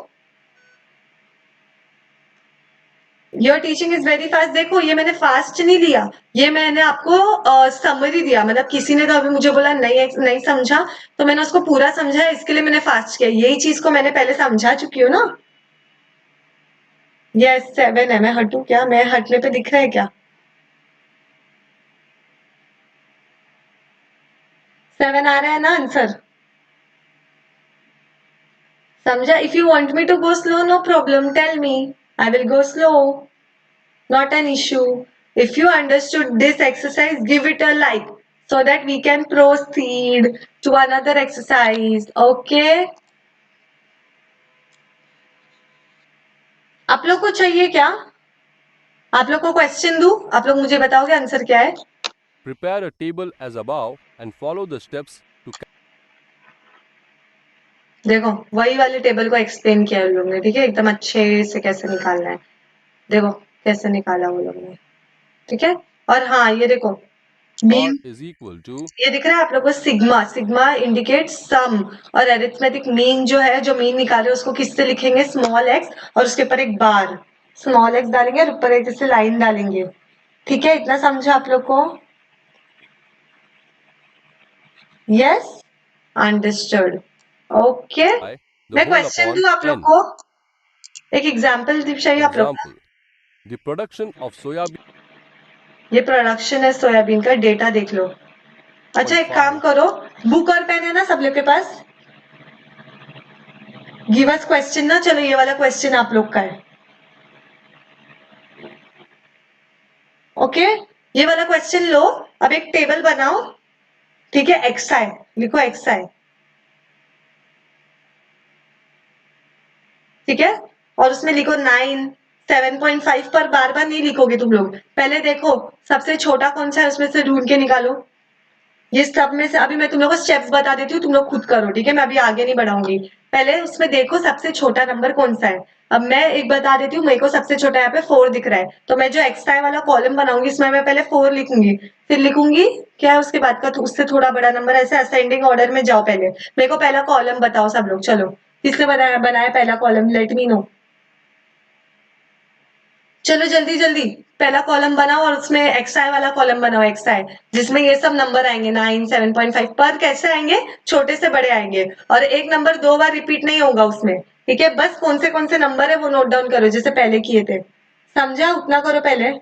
Your teaching is very fast. देखो, ये मैंने फास्ट नहीं लिया, ये मैंने आपको समरी दिया। मतलब किसी ने तो अभी मुझे बोला नहीं समझा, तो मैंने उसको पूरा समझा, इसके लिए मैंने फास्ट किया। यही चीज को मैंने पहले समझा चुकी हूँ ना। यस 7 है। मैं हटू क्या? मैं हटने पे दिख रहा है क्या? 7 आ रहा है ना आंसर? समझा? If you want me to go slow, no problem, tell me, I will go slow, not an issue. If you understood this exercise, give it a like so that we can proceed to another exercise. Okay? आप लोग को चाहिए क्या? आप लोग को question दूं? आप लोग मुझे बताओगे आंसर क्या है? Prepare a table as above and follow the steps to देखो, वही वाले टेबल को एक्सप्लेन किया उन लोग ने, ठीक है, एकदम अच्छे से कैसे निकालना है। देखो कैसे निकाला वो लोग ने, ठीक है। और हाँ, ये देखो, r mean is equal to ये दिख रहा है आप लोगों को, सिग्मा। सिग्मा इंडिकेट सम, और एरिथमेटिक मीन जो है, जो मीन निकाले उसको किससे लिखेंगे? स्मॉल एक्स, और उसके ऊपर एक बार, स्मॉल एक्स डालेंगे और ऊपर एक जैसे लाइन डालेंगे। ठीक है, इतना समझा आप लोग को? Yes, understood. Okay, I, the मैं whole क्वेश्चन upon दूं आप लोग n. को? एक एग्जाम्पल चाहिए आप लोग को? Example, the production of soybean ये प्रोडक्शन है सोयाबीन का, डेटा देख लो। अच्छा, एक काम 0.5 करो, बुक और पेन है ना सब लोग के पास? गिव अस क्वेश्चन ना, चलो ये वाला क्वेश्चन आप लोग का है। ओके, ये वाला क्वेश्चन लो। अब एक टेबल बनाओ, ठीक है, एक्सआई लिखो, एक्सआई, ठीक है, और उसमें लिखो 9, 7.5 पर बार बार नहीं लिखोगे तुम लोग। पहले देखो सबसे छोटा कौन सा है, उसमें से ढूंढ के निकालो। ये सब में से अभी मैं तुम लोग को स्टेप्स बता देती हूँ, तुम लोग खुद करो, ठीक है, मैं अभी आगे नहीं बढ़ाऊंगी। पहले उसमें देखो सबसे छोटा नंबर कौन सा है। अब मैं एक बता देती हूँ, मेरे को सबसे छोटा यहाँ पे 4 दिख रहा है, तो मैं जो एक्सआई वाला कॉलम बनाऊंगी, इसमें मैं पहले 4 लिखूंगी, फिर लिखूंगी क्या है उसके बाद का, तो उससे थोड़ा बड़ा नंबर, ऐसे असेंडिंग ऑर्डर में जाओ। पहले मेरे को पहला कॉलम बताओ सब लोग, चलो, किसने बनाया बनाया पहला कॉलम, लेट मी नो। चलो जल्दी जल्दी, पहला कॉलम बनाओ और उसमें एक्सआई वाला कॉलम बनाओ, एक्सआई जिसमें ये सब नंबर आएंगे, 9, 7.5 पर कैसे आएंगे? छोटे से बड़े आएंगे, और एक नंबर 2 बार रिपीट नहीं होगा उसमें, ठीक है। बस कौन से नंबर है वो नोट डाउन करो, जैसे पहले किए थे। समझा? उतना करो पहले।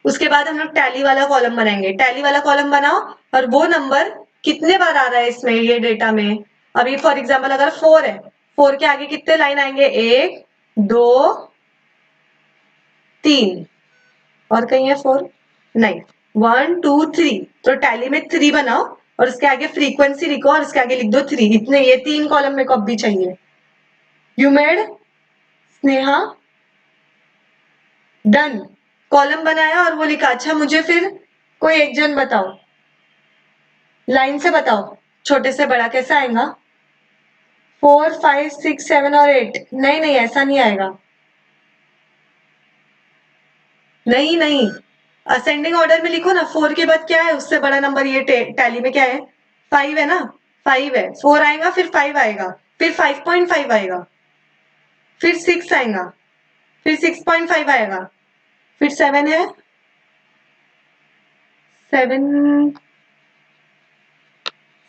उसके बाद हम लोग टैली वाला कॉलम बनाएंगे। टैली वाला कॉलम बनाओ और वो नंबर कितने बार आ रहा है इसमें, ये डेटा में। अभी फॉर एग्जाम्पल अगर 4 है, 4 के आगे कितने लाइन आएंगे, 1 2 3, और कहीं है 4 नहीं, 1 2 3। तो टैली में 3 बनाओ और उसके आगे फ्रीक्वेंसी लिखो और उसके आगे लिख दो 3। इतने, ये 3 कॉलम मेरे को अब भी चाहिए। You made Sneha, done. Column बनाया और वो लिखा। अच्छा मुझे फिर कोई एक जन बताओ, लाइन से बताओ छोटे से बड़ा कैसा आएगा। 4 5 6 7 और 8, नहीं नहीं ऐसा नहीं आएगा, नहीं नहीं, असेंडिंग ऑर्डर में लिखो ना। 4 के बाद क्या है उससे बड़ा नंबर, ये टैली में क्या है, 5 है ना, 5 है, 4 आएगा फिर 5 आएगा, फिर 5.5 आएगा, फिर 6 आएगा, फिर 6.5 आएगा, फिर 7 है, 7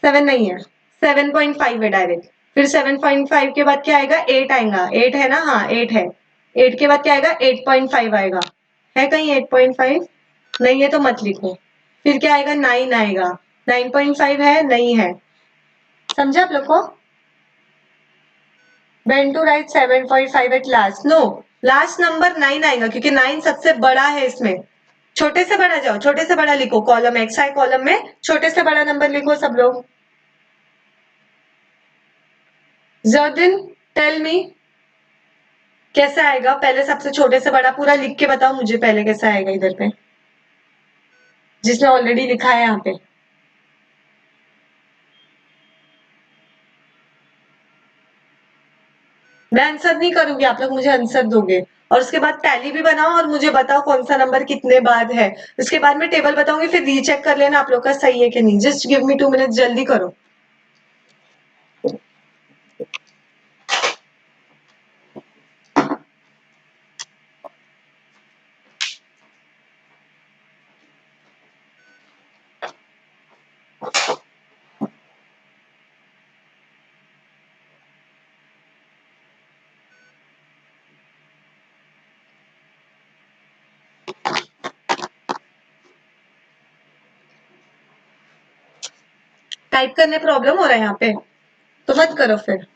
7 नहीं है, 7.5 है डायरेक्ट। फिर 7.5 के बाद क्या आएगा, 8 आएगा, 8 है ना, हाँ 8 है। 8 के बाद क्या आएगा, 8.5 आएगा, है कहीं 8.5, नहीं है तो मत लिखो। फिर क्या आएगा, 9 आएगा, 9.5 है, नहीं है। समझा आप लोग को। when to write 7.5 at last, no, last number 9 आएगा क्योंकि 9 सबसे बड़ा है इसमें। छोटे से बड़ा जाओ, छोटे से बड़ा लिखो, कॉलम एक्स आई कॉलम में छोटे से बड़ा नंबर लिखो सब लोग। जर्दिन टेल मी कैसे आएगा, पहले सबसे छोटे से बड़ा पूरा लिख के बताओ मुझे, पहले कैसे आएगा इधर पे जिसने ऑलरेडी लिखा है यहाँ पे। मैं आंसर नहीं करूंगी, आप लोग मुझे आंसर दोगे और उसके बाद टैली भी बनाओ और मुझे बताओ कौन सा नंबर कितने बाद है। उसके बाद मैं टेबल बताऊंगी, फिर रीचेक कर लेना आप लोग का सही है कि नहीं। जस्ट गिव मी 2 मिनट, जल्दी करो। टाइप करने प्रॉब्लम हो रहा है यहाँ पे तो मत करो फिर।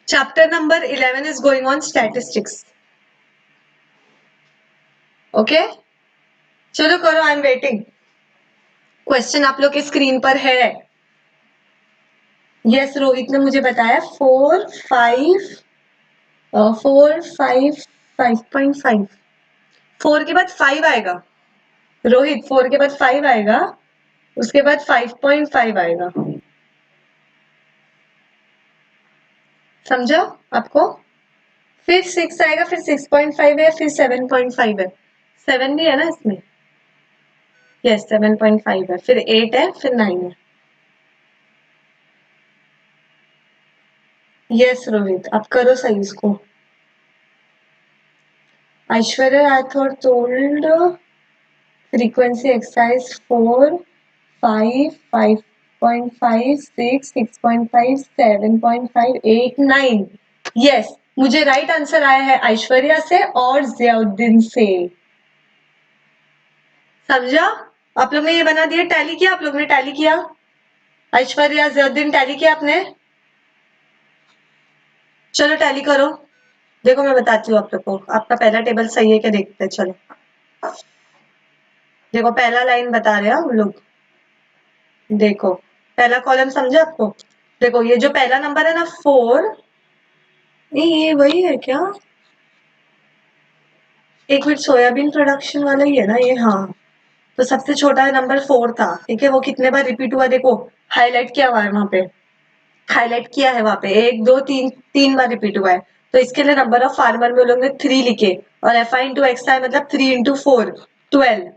Chapter number 11 is going on statistics. Okay चलो करो, आई एम वेटिंग। क्वेश्चन आप लोग के स्क्रीन पर है। यस रोहित ने मुझे बताया 4 5 4 5 5.5। 4 के बाद 5 आएगा रोहित, 4 के बाद 5 आएगा, उसके बाद 5.5 आएगा। समझा आपको। फिर 6 आएगा, फिर 6.5 है, फिर 7.5 है। 7 भी है ना इसमें, यस 7.5 है, फिर 8 है, फिर 9 है। यस रोहित आप करो सही इसको। Aishwarya Rathore told frequency exercise 4 5 5.5 6 6.5 7.5 8 9। Yes मुझे राइट आंसर आया है ऐश्वर्या से और जियाउद्दीन से। समझा। आप लोग ने ये बना दिया, टैली किया आप लोग ने, टैली किया। ऐश्वर्या जियाउद्दीन टैली किया आपने। चलो टैली करो, देखो मैं बताती हूँ आप लोग को। आपका पहला टेबल सही है क्या देखते हैं। चलो देखो पहला लाइन बता रहे हैं हम लोग। देखो पहला कॉलम समझा आपको। देखो ये जो पहला नंबर है ना 4, ये वही है क्या, एक मिनट, सोयाबीन प्रोडक्शन वाला ही है ना ये, हाँ। तो सबसे छोटा नंबर 4 था, ठीक है। वो कितने बार रिपीट हुआ देखो, हाईलाइट किया हुआ है वहां पे, हाईलाइट किया है वहां पे, 1 2 3 3 बार रिपीट हुआ है। तो इसके लिए नंबर ऑफ फार्मर में लोग ने 3 लिखे और एफ आई इंटू एक्स आई मतलब 3 इंटू 4 12।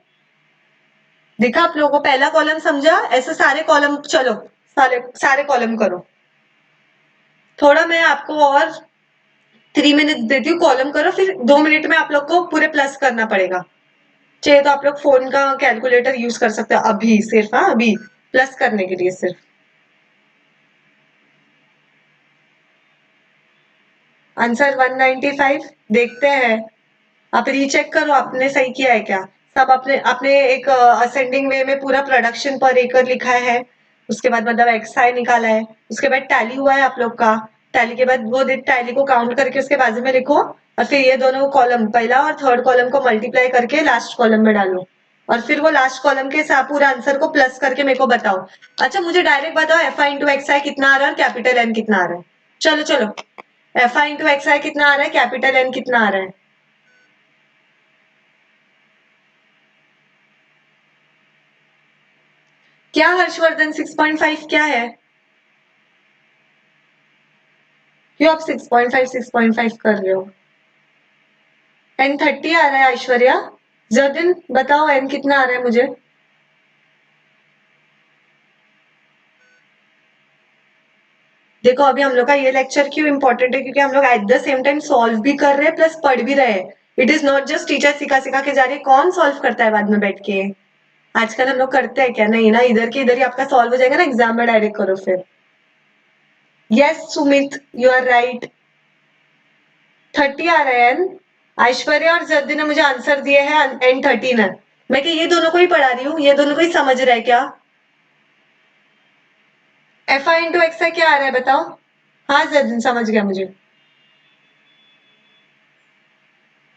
देखा आप लोगों को पहला कॉलम समझा। ऐसे सारे कॉलम, चलो सारे सारे कॉलम करो। थोड़ा मैं आपको और 3 मिनट देती हूँ, कॉलम करो, फिर 2 मिनट में आप लोग को पूरे प्लस करना पड़ेगा। चाहिए तो आप लोग फोन का कैलकुलेटर यूज कर सकते हो अभी, सिर्फ हाँ अभी प्लस करने के लिए सिर्फ। आंसर 195 देखते हैं। आप रीचेक करो आपने सही किया है क्या। सब आपने आपने एक असेंडिंग वे में पूरा प्रोडक्शन पर एकड़ लिखा है, उसके बाद मतलब एक्सआई निकाला है, उसके बाद टैली हुआ है आप लोग का। टैली के बाद वो टैली को काउंट करके उसके बाजू में लिखो, और फिर ये दोनों कॉलम पहला और थर्ड कॉलम को मल्टीप्लाई करके लास्ट कॉलम में डालो, और फिर वो लास्ट कॉलम के साथ पूरा आंसर को प्लस करके मेरे को बताओ। अच्छा मुझे डायरेक्ट बताओ एफ आई इंटू एक्स आई कितना आ रहा है और कैपिटल एन कितना आ रहा है। चलो चलो, एफ आई इंटू एक्स आई कितना आ रहा है, कैपिटल एन कितना आ रहा है। क्या हर्षवर्धन 6.5 क्या है? क्यों आप 6.5 कर रहे हो? एन 30 आ रहा है ऐश्वर्या। जतिन बताओ एन कितना आ रहा है मुझे। देखो अभी हम लोग का ये लेक्चर क्यों इंपॉर्टेंट है, क्योंकि हम लोग at the same time solve भी कर रहे हैं प्लस पढ़ भी रहे हैं। It is not just teacher सिखा सिखा के जा रही है, कौन सॉल्व करता है बाद में बैठ के। आजकल हम लोग करते हैं क्या? नहीं ना, इधर के इधर ही आपका सॉल्व हो जाएगा ना, एग्जाम में डायरेक्ट करो फिर। Yes Sumit you are right, 30 आ रहा है एन। ऐश्वर्या और जद्दी ने मुझे आंसर दिए हैं एन 13 है। मैं कि ये दोनों को ही पढ़ा रही हूँ, ये दोनों को ही समझ रहा है क्या? एफ आई इंटू एक्स क्या आ रहा है बताओ। हाँ जद्दी समझ गया मुझे।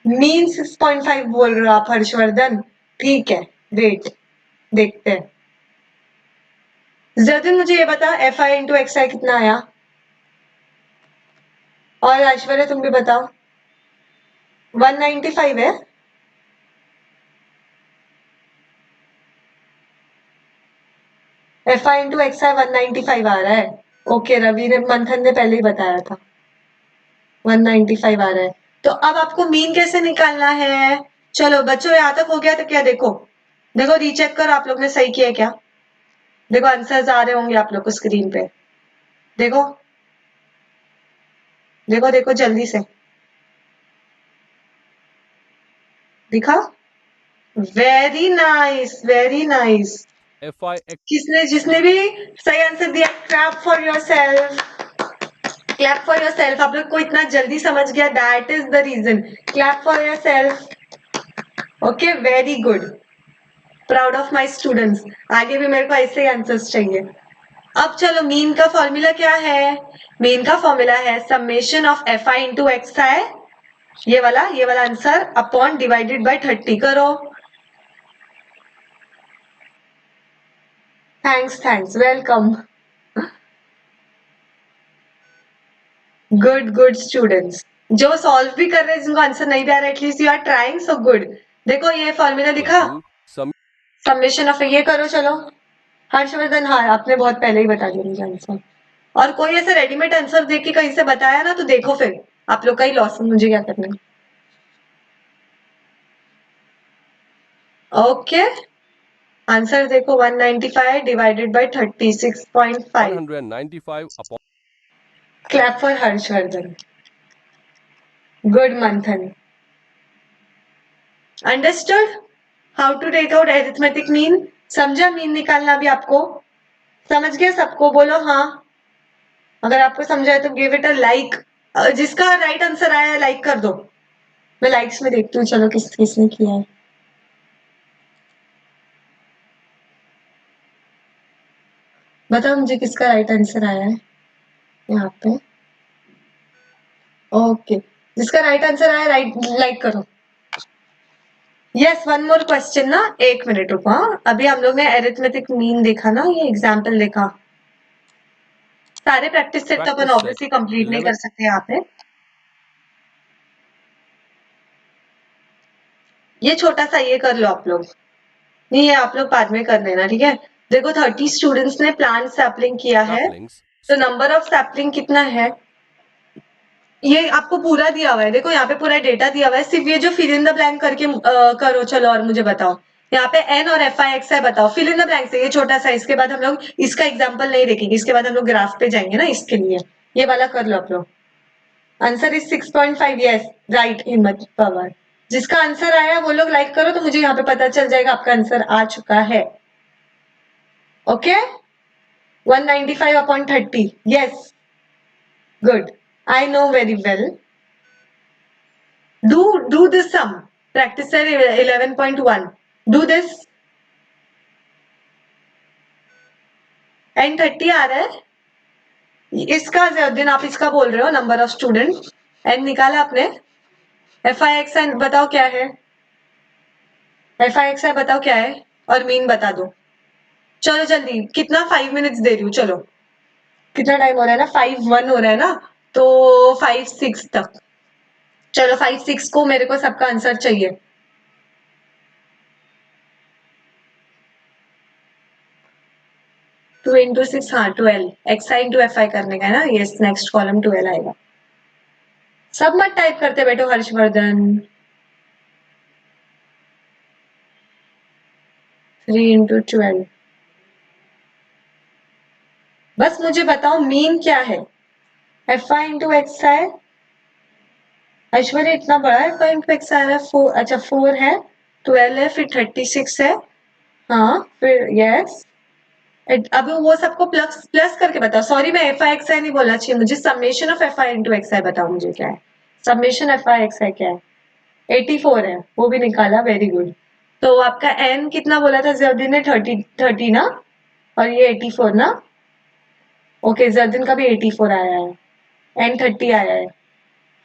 मीन 6.5 बोल रहे हो आप हर्षवर्धन, ठीक है वेट देखते हैं। जतिन मुझे ये बता एफ आई इंटू एक्स आई कितना आया, और ऐश्वर्या तुम भी बताओ। 195 है। एफ आई इंटू एक्स आई 195 आ रहा है। ओके रवि ने मंथन ने पहले ही बताया था 195 आ रहा है। तो अब आपको मीन कैसे निकालना है? चलो बच्चों यहाँ तक हो गया तो क्या देखो, देखो रीचेक करो आप लोग ने सही किया है क्या। देखो आंसर्स आ रहे होंगे आप लोग को स्क्रीन पे, देखो देखो देखो जल्दी से दिखा। Very nice very nice. FIX किसने जिसने भी सही आंसर दिया clap for yourself, clap for yourself. आप लोग को इतना जल्दी समझ गया, that is the reason. Clap for yourself. Okay very good, proud of my students. आगे भी मेरे को ऐसे ही आंसर्स चाहिए। अब चलो मीन का फॉर्मूला क्या है? मीन का फॉर्मूला है summation of F I into X I, ये वाला आंसर अपॉन डिवाइडेड बाय 30 करो। Thanks welcome. Good good students, जो सॉल्व भी कर रहे हैं जिनको आंसर नहीं भी आ रहा at least you are trying, so good. देखो ये फॉर्मूला equal लिखा, to sum समेशन ऑफ ये करो चलो। हर्षवर्धन हाँ आपने बहुत पहले ही बता दिया मुझे आंसर, और कोई ऐसे रेडीमेड आंसर देख के कहीं से बताया ना तो देखो फिर आप लोग का ही लॉस है, मुझे क्या करना है। ओके आंसर देखो 195 divided by 36.5। 195 upon clap for Harshvardhan, good Manthan. Understood how to take out arithmetic mean? समझा मीन निकालना भी आपको? समझ गया सबको? बोलो हाँ। अगर आपको समझा है तो गिव इट अ लाइक। जिसका राइट आंसर आया है लाइक कर दो, मैं लाइक्स में देखती हूँ चलो किस किसने किया है। बताओ मुझे किसका राइट आंसर आया है यहाँ पे। ओके जिसका राइट आंसर आया राइट लाइक करो। यस वन मोर क्वेश्चन ना, एक मिनट रुको। हाँ अभी हम लोग ने एरिथमेटिक मीन देखा ना, ये एग्जाम्पल देखा। सारे प्रैक्टिस सेट तो अपन practice set ऑब्वियसली कंप्लीट नहीं 11 कर सकते यहाँ पे। ये छोटा सा ये कर लो आप लोग, नहीं ये आप लोग बाद में कर लेना ठीक है। देखो 30 स्टूडेंट्स ने प्लांट सैपलिंग किया है, saplings तो नंबर ऑफ सैपलिंग कितना है ये आपको पूरा दिया हुआ है। देखो यहाँ पे पूरा डेटा दिया हुआ है, सिर्फ ये जो फिल इन द ब्लैंक करके करो चलो, और मुझे बताओ यहाँ पे एन और एफ आई एक्स है, बताओ फिल इन द ब्लैंक से, ये छोटा सा। इसके बाद हम लोग इसका एग्जाम्पल नहीं देखेंगे, इसके बाद हम लोग ग्राफ पे जाएंगे ना, इसके लिए ये वाला कर लो आप लोग। आंसर इज 6.5, यस राइट हिम्मत पवार। जिसका आंसर आया वो लोग लाइक करो तो मुझे यहाँ पे पता चल जाएगा आपका आंसर आ चुका है। Okay 195 upon 30, yes good, I know very well. Do this sum. Practice set 11.1. Do this. N30 आ रहा है इसका जैनुद्दीन, आप इसका बोल रहे हो नंबर ऑफ स्टूडेंट, एन निकाला आपने, एफ आई एक्स एन बताओ क्या है, एफ आई एक्स आई बताओ क्या है, और मीन बता दो। चलो जल्दी, कितना 5 मिनट्स दे रही हूँ, चलो कितना टाइम हो रहा है ना, 5:01 हो रहा है ना, तो 5:06 तक। चलो 5:06 को मेरे को सबका आंसर चाहिए। टू इंटू सिक्स, हाँ 12, x I into F I करने का है ना, यस नेक्स्ट कॉलम 12 आएगा। सब मत टाइप करते बैठो हर्षवर्धन। 3 इंटू 12, बस मुझे बताओ मीन क्या है, एफ आई इंटू एक्स आई। ऐश्वर्या इतना बड़ा है, एफ आई इंटू एक्स आई है 4, अच्छा 4 है, 12 है, फिर 36 है, हाँ फिर यस। अब वो सबको प्लस प्लस करके बताओ, सॉरी मैं एफ आई एक्स आई नहीं बोलना चाहिए मुझे, summation of F I into X I बताओ मुझे क्या है, summation F I X I क्या है, 84 है, वो भी निकाला, वेरी गुड। तो आपका एन कितना बोला था जयउद्दीन ने, 30 ना, और ये 84 ना, ओके जयउद्दीन का भी 84 आया है, एन 30 आया है,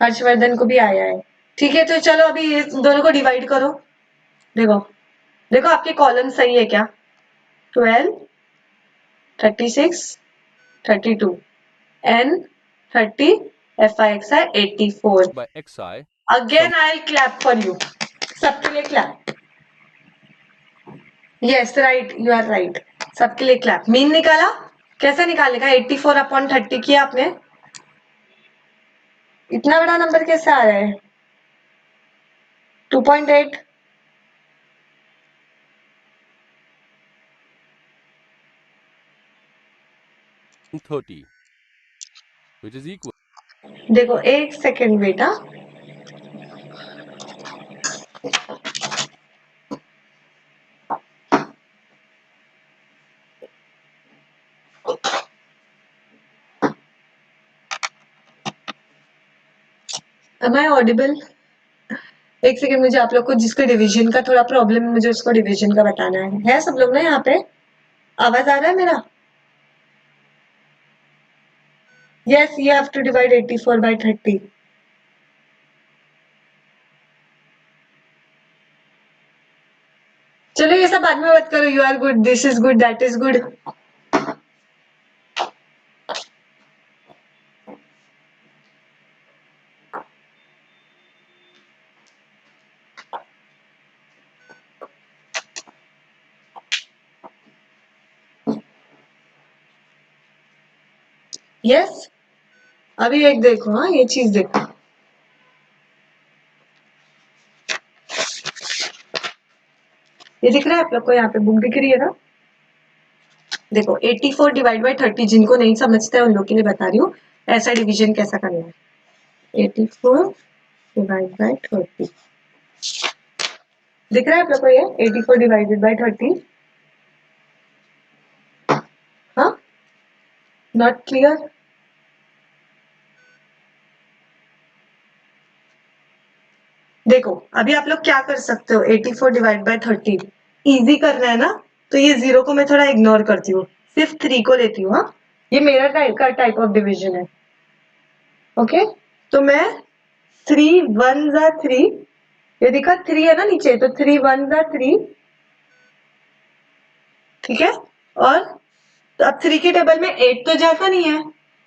हर्षवर्धन को भी आया है, ठीक है। तो चलो अभी ये दोनों को डिवाइड करो, देखो देखो आपके कॉलम सही है क्या, 12, 36, 32, N 30, F I X I 84। by xi, again I will clap for you, सबके लिए clap, yes right, you are right, सबके लिए क्लैप। मीन निकाला, कैसे निकालेगा, 84/30 किया आपने, इतना बड़ा नंबर कैसे आ रहा है, 2.8, 30, which is equal देखो एक सेकेंड बेटा, am I ऑडिबल, एक सेकेंड, मुझे आप लोग को जिसको डिवीजन का थोड़ा प्रॉब्लम है मुझे उसको डिवीजन का बताना है सब लोग ना यहाँ पे, आवाज आ रहा है मेरा, yes you have to divide 84/30। चलो ये सब बाद में बात करो, you are good, this is good, that is good. Yes अभी एक देखो, हाँ ये चीज देखो, ये दिख रहा है आप लोग को, यहाँ पे बुक दिख रही है ना, देखो 84 डिवाइड बाय 30, जिनको नहीं समझता है उन लोग के लिए बता रही हूँ ऐसा डिवीजन कैसा करना है, 84 डिवाइड बाय 30, दिख रहा है आप लोग को ये 84 डिवाइडेड बाय 30, हाँ नॉट क्लियर, देखो अभी आप लोग क्या कर सकते हो, 84 डिवाइड बाय 30 इजी करना है ना, तो ये जीरो को मैं थोड़ा इग्नोर करती हूँ, सिर्फ 3 को लेती हूँ, हाँ ये मेरा टाइप ऑफ डिवीजन है, ओके। तो मैं 3 1 जा 3, ये दिखा 3 है ना नीचे, तो 3 1 जा 3, ठीक है, और तो अब 3 के टेबल में 8 तो जाता नहीं है,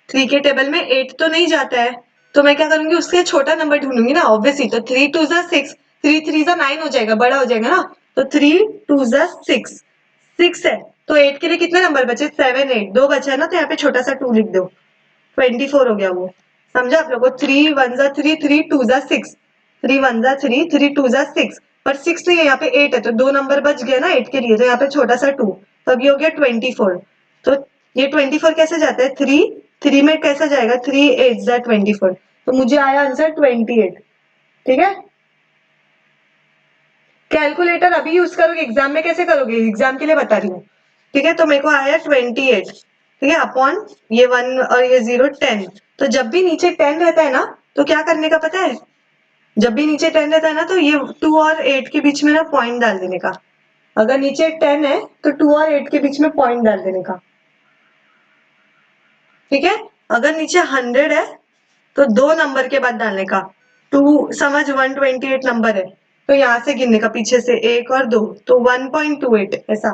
3 के टेबल में 8 तो नहीं जाता है, तो मैं क्या करूंगी उससे छोटा नंबर ढूंढूंगी ना ऑब्वियसली, तो 3 2 जा 6, 3 3 जा 9 हो जाएगा, बड़ा हो जाएगा ना, तो 3 2 जा 6, 6 है, तो 8 के लिए कितने नंबर बचे, 7 8, 2 बचा है ना, तो यहाँ पे छोटा सा 2 लिख दो, 24 हो गया वो, समझा आप लोगों को, 3 1 जा 3, 3 2 जा 6, 3 1 जा 3, 3 2 जा 6, पर 6 नहीं है यहाँ पे 8 है, तो 2 नंबर बच गया ना 8 के लिए, तो यहाँ पे छोटा सा 2, तो अब ये हो गया 24, तो ये 24 कैसे जाता है, 3 में कैसे जाएगा, 3 8 जा 24, तो मुझे आया आंसर 28, ठीक है। कैलकुलेटर अभी यूज करोगे, एग्जाम में कैसे करोगे, एग्जाम के लिए बता रही हूँ, ठीक है। तो मेरे को आया 28, ठीक है, अपॉन ये 1 और ये 0 10, तो जब भी नीचे 10 रहता है ना, तो क्या करने का पता है, जब भी नीचे 10 रहता है ना, तो ये 2 और 8 के बीच में ना पॉइंट डाल देने का। अगर नीचे 10 है तो 2 और 8 के बीच में पॉइंट डाल देने का, ठीक है। अगर नीचे 100 है तो 2 नंबर के बाद डालने का। 2 समझ 128 नंबर है तो यहाँ से गिनने का, पीछे से 1 और 2, तो 1.28 ऐसा।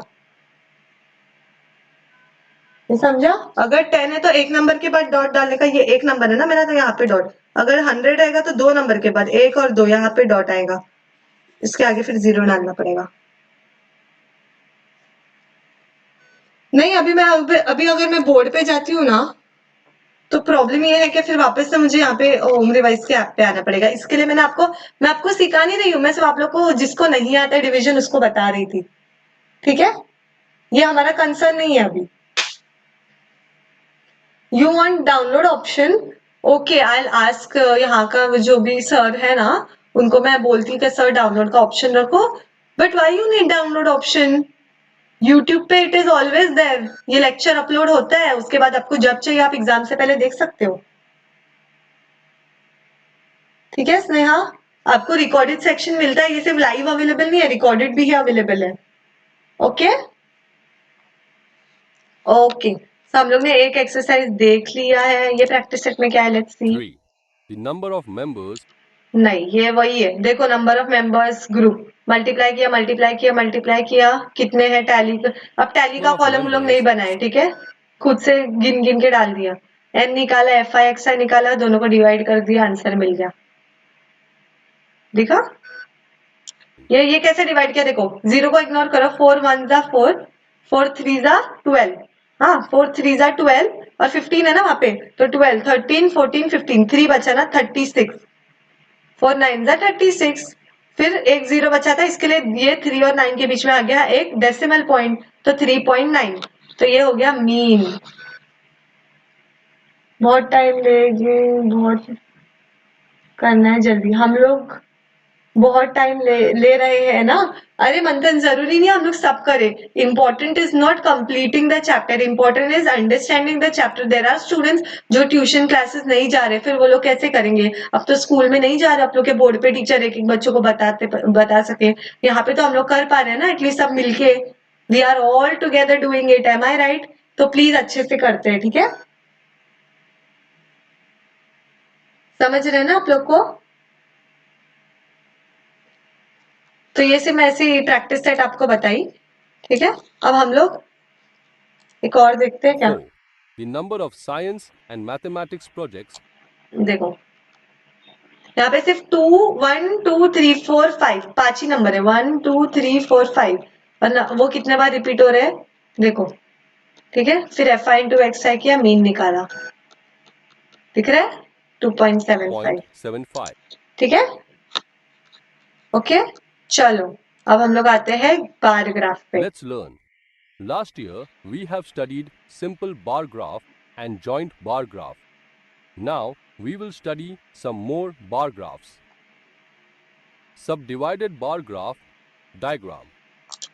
ये समझा? अगर 10 है तो 1 नंबर के बाद डॉट डालने का, ये 1 नंबर है ना मेरा, तो यहाँ पे डॉट। अगर 100 रहेगा तो 2 नंबर के बाद 1 और 2, यहाँ पे डॉट आएगा, इसके आगे फिर 0 डालना पड़ेगा। नहीं, अभी अगर मैं बोर्ड पे जाती हूँ ना, तो प्रॉब्लम ये है कि फिर वापस से मुझे यहाँ पे होम रिवाइज के ऐप पे आना पड़ेगा। इसके लिए मैं आपको सिखा नहीं रही हूँ, मैं सिर्फ आप लोग को जिसको नहीं आता है डिवीजन उसको बता रही थी, ठीक है। ये हमारा कंसर्न नहीं है अभी। You want download option? Okay, I will ask यहाँ का जो भी सर है ना, उनको मैं बोलती हूँ कि सर डाउनलोड का ऑप्शन रखो। But why you need download option? YouTube पे इट इज ऑलवेज देयर। ये लेक्चर अपलोड होता है, उसके बाद आपको जब चाहिए आप एग्जाम से पहले देख सकते हो, ठीक है स्नेहा। आपको रिकॉर्डेड सेक्शन मिलता है, ये सिर्फ लाइव अवेलेबल नहीं है, रिकॉर्डेड भी है अवेलेबल है। ओके ओके, तो हम लोग ने एक एक्सरसाइज देख लिया है। ये प्रैक्टिस सेट में क्या है, let's see. 3. The number of members नहीं, ये वही है, देखो number of members group, multiply किया मल्टीप्लाई किया मल्टीप्लाई किया, कितने हैं टैली। अब टैली का of कॉलम हम लोग नहीं members बनाए, ठीक है, खुद से गिन गिन के डाल दिया। एन निकाला, एफ आई एक्स आई निकाला, दोनों को डिवाइड कर दिया, आंसर मिल गया। दिखा? ये कैसे डिवाइड किया, देखो 0 को इग्नोर करो, 4 1 जा 4, 4 3 जा 12, हाँ 4 3 जा 12 और 15 है ना वहां पे, तो 12 13 14 15, 3 बचा ना 36, 4 9 जा 36, फिर एक 0 बचा था, इसके लिए ये 3 और 9 के बीच में आ गया एक डेसिमल पॉइंट, तो 3.9, तो ये हो गया मीन। बहुत टाइम लेगी, बहुत करना है जल्दी, हम लोग बहुत टाइम ले रहे हैं ना। अरे मंथन, जरूरी नहीं हम लोग सब करें। Important is not completing the chapter, important is understanding the chapter. There are students जो ट्यूशन क्लासेस नहीं जा रहे, फिर वो लोग कैसे करेंगे? अब तो स्कूल में नहीं जा रहे, आप लोग के बोर्ड पे टीचर एक एक बच्चों को बता सके। यहाँ पे तो हम लोग कर पा रहे हैं ना, एटलीस्ट सब मिलके। We are all together doing it, am I right? तो प्लीज अच्छे से करते हैं, ठीक है। समझ रहे हैं ना आप लोग को? तो ये सिर्फ मैं ऐसी प्रैक्टिस सेट आपको बताई, ठीक है। अब हम लोग एक और देखते हैं क्या। 4. The number of science and mathematics projects देखो यहाँ पे सिर्फ 2 1 2 3 4 5 5 ही नंबर है, 1 2 3 4 5, और वो कितने बार रिपीट हो रहे हैं देखो, ठीक है। फिर एफ आई इंटू एक्स आई किया, मीन निकाला, दिख रहा है 2.75, 0.75. ठीक है। ओके, चलो अब हम लोग आते हैं बार ग्राफ पे। Let's learn. Last year, we have studied simple bar graph and joint bar graph. Now, we will study some more bar graphs. Subdivided bar graph diagram.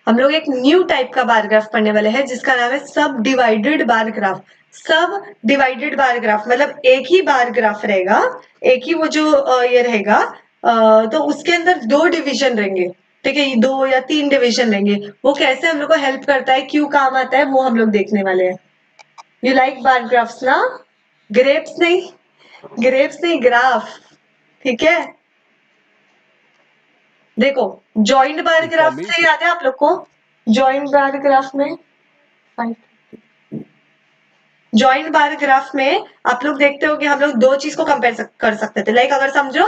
हम लोग एक न्यू टाइप का बार ग्राफ पढ़ने वाले हैं जिसका नाम है सब डिवाइडेड बार ग्राफ। सब डिवाइडेड बार ग्राफ मतलब एक ही बार ग्राफ रहेगा, एक ही वो जो ये रहेगा, तो उसके अंदर 2 डिवीजन रहेंगे, ठीक है, 2 या 3 डिवीजन रहेंगे। वो कैसे हम लोग को हेल्प करता है, क्यों काम आता है, वो हम लोग देखने वाले हैं। यू लाइक बार ग्राफ्स ना? ग्रेप्स नहीं ग्राफ, ठीक है। देखो जॉइंट बार ग्राफ से याद है आप लोग को, जॉइंट बार ग्राफ में आप लोग देखते हो कि हम लोग 2 चीज को कंपेयर कर सकते थे। लाइक अगर समझो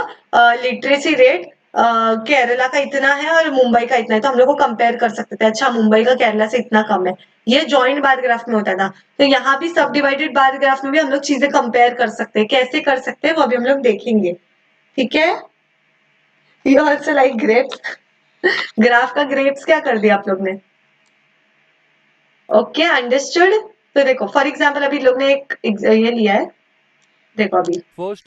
लिटरेसी रेट केरला का इतना है और मुंबई का इतना है, तो हम लोग को कंपेयर कर सकते थे, अच्छा मुंबई का केरला से इतना कम है। ये जॉइंट बार ग्राफ में होता था। तो यहाँ भी सब डिवाइडेड बार ग्राफ में भी हम लोग चीजें कंपेयर कर सकते हैं। कैसे कर सकते हैं वो अभी हम लोग देखेंगे, ठीक है। You also like grapes? Graph का ग्रेप्स क्या कर दिया आप लोग ने? Okay, understood. तो देखो फॉर एग्जाम्पल अभी लोग ने एक ये लिया है, देखो अभी First,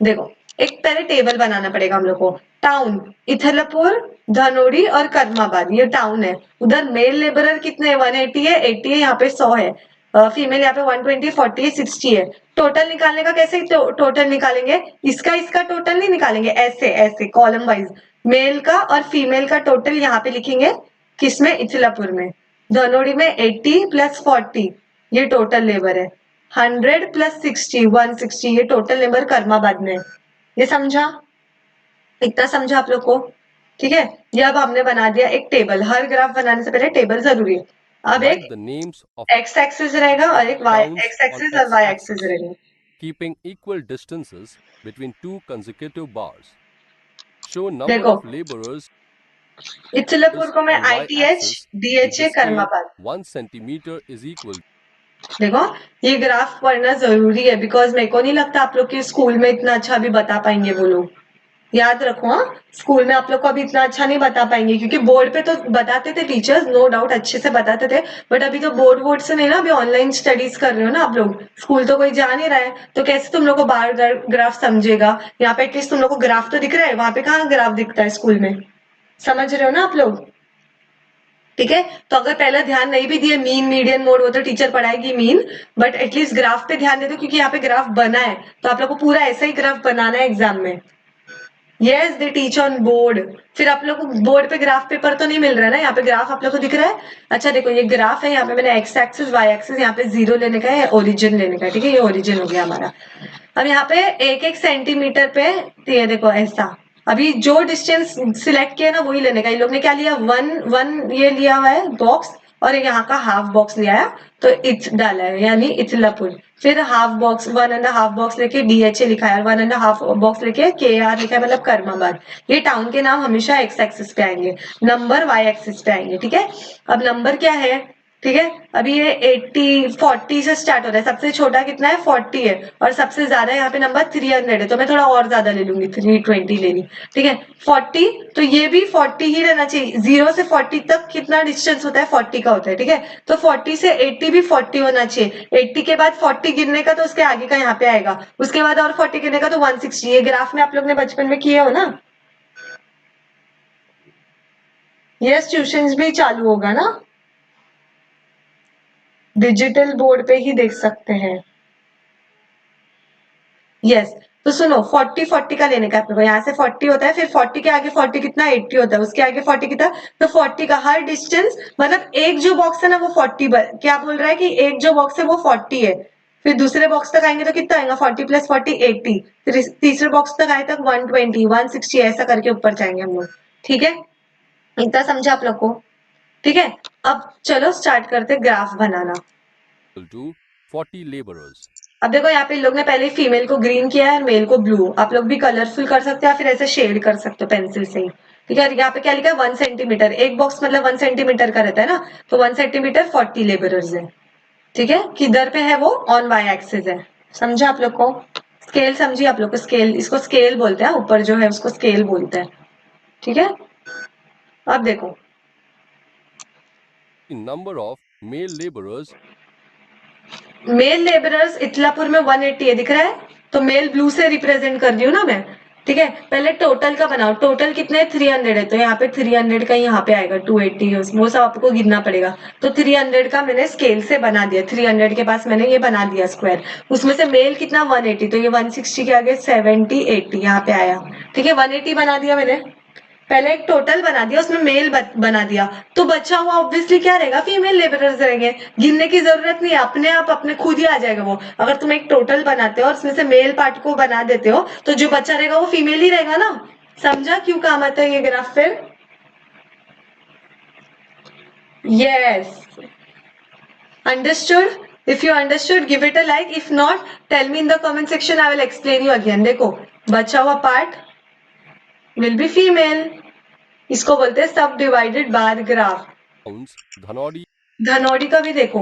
देखो एक पहले टेबल बनाना पड़ेगा हम लोग को। टाउन इथलपुर, धनोड़ी और कर्माबाद, ये टाउन है। उधर मेल लेबरर कितने हैं, 180 है, 80 है, यहाँ पे 100 है। फीमेल यहाँ पे 120, 40, 60 है। टोटल निकालने का कैसे टोटल निकालेंगे, इसका टोटल नहीं निकालेंगे, ऐसे ऐसे कॉलम वाइज, मेल का और फीमेल का टोटल यहाँ पे लिखेंगे, किसमें, इचलापुर में। धनोड़ी में 80 प्लस 40 ये टोटल लेबर है, 100 प्लस 60 160 ये टोटल लेबर कर्माबाद में। ये समझा, इतना समझा आप लोग को, ठीक है। ये अब हमने बना दिया एक टेबल, हर ग्राफ बनाने से पहले टेबल जरूरी है। अब Write एक the names of X axis रहेगा और एक Y towns X on axis और वाई एक्सिस x-axis, रहेगा। keeping equal distances between two consecutive bars. Show number देखो of laborers इचलापुर को मैं on ITH y-axis with the DHA scale Karmabad. 1 centimeter is equal देखो ये ग्राफ पढ़ना जरूरी है, बिकॉज मेरे को नहीं लगता आप लोग के स्कूल में इतना अच्छा भी बता पाएंगे वो लोग। याद रखो, हाँ, स्कूल में आप लोग को अभी इतना अच्छा नहीं बता पाएंगे, क्योंकि बोर्ड पे तो बताते थे टीचर्स, नो डाउट अच्छे से बताते थे, बट अभी तो बोर्ड से नहीं ना, अभी ऑनलाइन स्टडीज कर रहे हो ना आप लोग, स्कूल तो कोई जा नहीं रहा है, तो कैसे तुम लोग को बार ग्राफ समझेगा। यहाँ पे एटलीस्ट तुम लोग को ग्राफ तो दिख रहा है, वहां पे कहाँ ग्राफ दिखता है स्कूल में, समझ रहे हो ना आप लोग, ठीक है। तो अगर पहले ध्यान नहीं भी दिए, मीन मीडियन मोड वो तो टीचर पढ़ाएगी मीन, बट एटलीस्ट ग्राफ पे ध्यान दे दो, क्योंकि यहाँ पे ग्राफ बना है, तो आप लोग को पूरा ऐसा ही ग्राफ बनाना है एग्जाम में। Yes they teach on board. फिर आप लोग को बोर्ड पे ग्राफ पेपर तो नहीं मिल रहा है ना, यहाँ पे ग्राफ आप लोग को दिख रहा है। अच्छा देखो ये ग्राफ है, यहाँ पे मैंने एक्स एक्सिस वाई एक्सिस, यहाँ पे 0 लेने का है, ओरिजिन लेने का है, ठीक है, ये ओरिजिन हो गया हमारा। अब यहाँ पे 1-1 सेंटीमीटर पे, ये देखो ऐसा, अभी जो डिस्टेंस सिलेक्ट किया ना वही लेने का। इन लोग ने क्या लिया, 1 ये लिया हुआ है बॉक्स, और यहाँ का हाफ बॉक्स लिया है, तो इच डाला है, यानी इचलापुर। फिर हाफ बॉक्स 1.5 बॉक्स लेके DHA लिखा है, और 1.5 बॉक्स लेके KR लिखा है, मतलब कर्माबाद। ये टाउन के नाम हमेशा एक्स एक्सिस पे आएंगे, नंबर वाई एक्सिस पे आएंगे, ठीक है। अब नंबर क्या है, ठीक है, अभी ये 40 से स्टार्ट हो रहा है, सबसे छोटा कितना है 40 है, और सबसे ज्यादा यहाँ पे नंबर 300 है, तो मैं थोड़ा और ज्यादा ले लूंगी, 320 ले ली, ठीक है। 40 तो ये भी 40 ही रहना चाहिए, 0 से 40 तक कितना डिस्टेंस होता है, 40 का होता है, ठीक है। तो 40 से 80 भी 40 होना चाहिए, 80 के बाद 40 गिनने का तो उसके आगे का यहाँ पे आएगा, उसके बाद और 40 गिनने का तो 160। ये ग्राफ में आप लोग ने बचपन में किए हो ना, यस ट्यूशन भी चालू होगा ना, डिजिटल बोर्ड पे ही देख सकते हैं। यस तो सुनो 40 का लेने का आपको, यहाँ से 40 होता है, फिर 40 के आगे 40 कितना 80 होता है, उसके आगे 40 कितना, तो 40 का हर डिस्टेंस, मतलब एक जो बॉक्स है ना वो 40, क्या बोल रहा है कि एक जो बॉक्स है वो 40 है, फिर दूसरे बॉक्स तक आएंगे तो कितना आएगा, 40 प्लस 40 80, फिर तीसरे बॉक्स तक आए तक 120 160 ऐसा करके ऊपर जाएंगे हम लोग, ठीक है। इतना समझा आप लोग को, ठीक है। अब चलो स्टार्ट करते ग्राफ बनाना। to 40 laborers. अब देखो यहाँ पे लोग ने पहले फीमेल को ग्रीन किया है और मेल को ब्लू, आप लोग भी कलरफुल कर सकते हो या फिर ऐसे शेड कर सकते हो पेंसिल से ही, ठीक है। यहाँ पे क्या लिखा है 1 सेंटीमीटर, एक बॉक्स मतलब 1 सेंटीमीटर का रहता है ना, तो 1 सेंटीमीटर 40 लेबरर्स है, ठीक है। किधर पे है वो, ऑन वाई एक्सिस है, समझा आप लोग को, स्केल समझिए आप लोग को, स्केल, इसको स्केल बोलते हैं, ऊपर जो है उसको स्केल बोलते हैं, ठीक है। अब देखो The number of male laborers male labourers Itlapur में 180 है, दिख रहा है, तो मेल ब्लू से रिप्रेजेंट कर रही हूँ ना मैं, ठीक है। पहले टोटल का बनाओ, टोटल कितने 300 है, तो यहाँ पे 300 का यहाँ पे आएगा 280, वो सब आपको गिनना पड़ेगा, तो 300 का मैंने स्केल से बना दिया, 300 के पास मैंने ये बना दिया स्क्वायर, उसमें से मेल कितना 180, तो ये 160 के आगे 70 80 यहाँ पे आया, ठीक है। 180 बना दिया मैंने, पहले एक टोटल बना दिया, उसमें मेल बना दिया, तो बचा हुआ ऑब्वियसली क्या रहेगा, फीमेल लेबरर्स रहेंगे, गिनने की जरूरत नहीं है, अपने आप अपने खुद ही आ जाएगा वो। अगर तुम एक टोटल बनाते हो और उसमें से मेल पार्ट को बना देते हो, तो जो बच्चा रहेगा वो फीमेल ही रहेगा ना, समझा क्यों काम आता है ये ग्राफ फिर। Yes understood, if you understood give it a like, if not tell me in the comment section, I will explain you again. देखो बचा हुआ पार्ट विल बी फीमेल, इसको बोलते हैं सब divided bar graph. towns, Dhanodi धनौड़ी का भी देखो,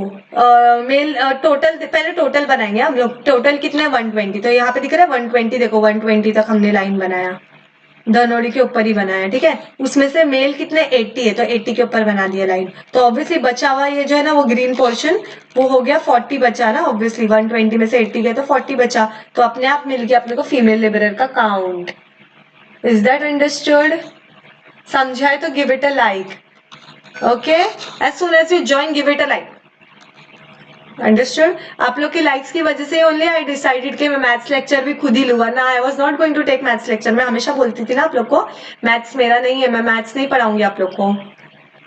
मेल टोटल, पहले टोटल बनाएंगे हम लोग, टोटल कितने 120, तो यहाँ पे दिख रहा है 120, देखो 120 तक हमने लाइन बनाया, धनौड़ी के ऊपर ही बनाया, ठीक है। उसमें से मेल कितने 80 है, तो 80 के ऊपर बना दिया लाइन, तो ऑब्वियसली बचा हुआ ये जो है ना वो ग्रीन पोर्शन वो हो गया 40 बचा ना, ऑब्वियसली 120 में से 80 गया तो 40 बचा, तो अपने आप मिल गया अपने को फीमेल लेबरर का काउंट। इज दैट अंडरस्टूड, समझा है तो give it a like, okay, as soon as you join give it a like, understood? आप लोग के लाइक्स की वजह से ओनली आई डिसाइडेड कि मैं मैथ्स लेक्चर भी खुद ही लूँ, वरना I was not going to take maths lecture. मैं हमेशा बोलती थी ना आप लोग को, मैथ्स मेरा नहीं है, मैं मैथ्स नहीं पढ़ाऊंगी आप लोग को।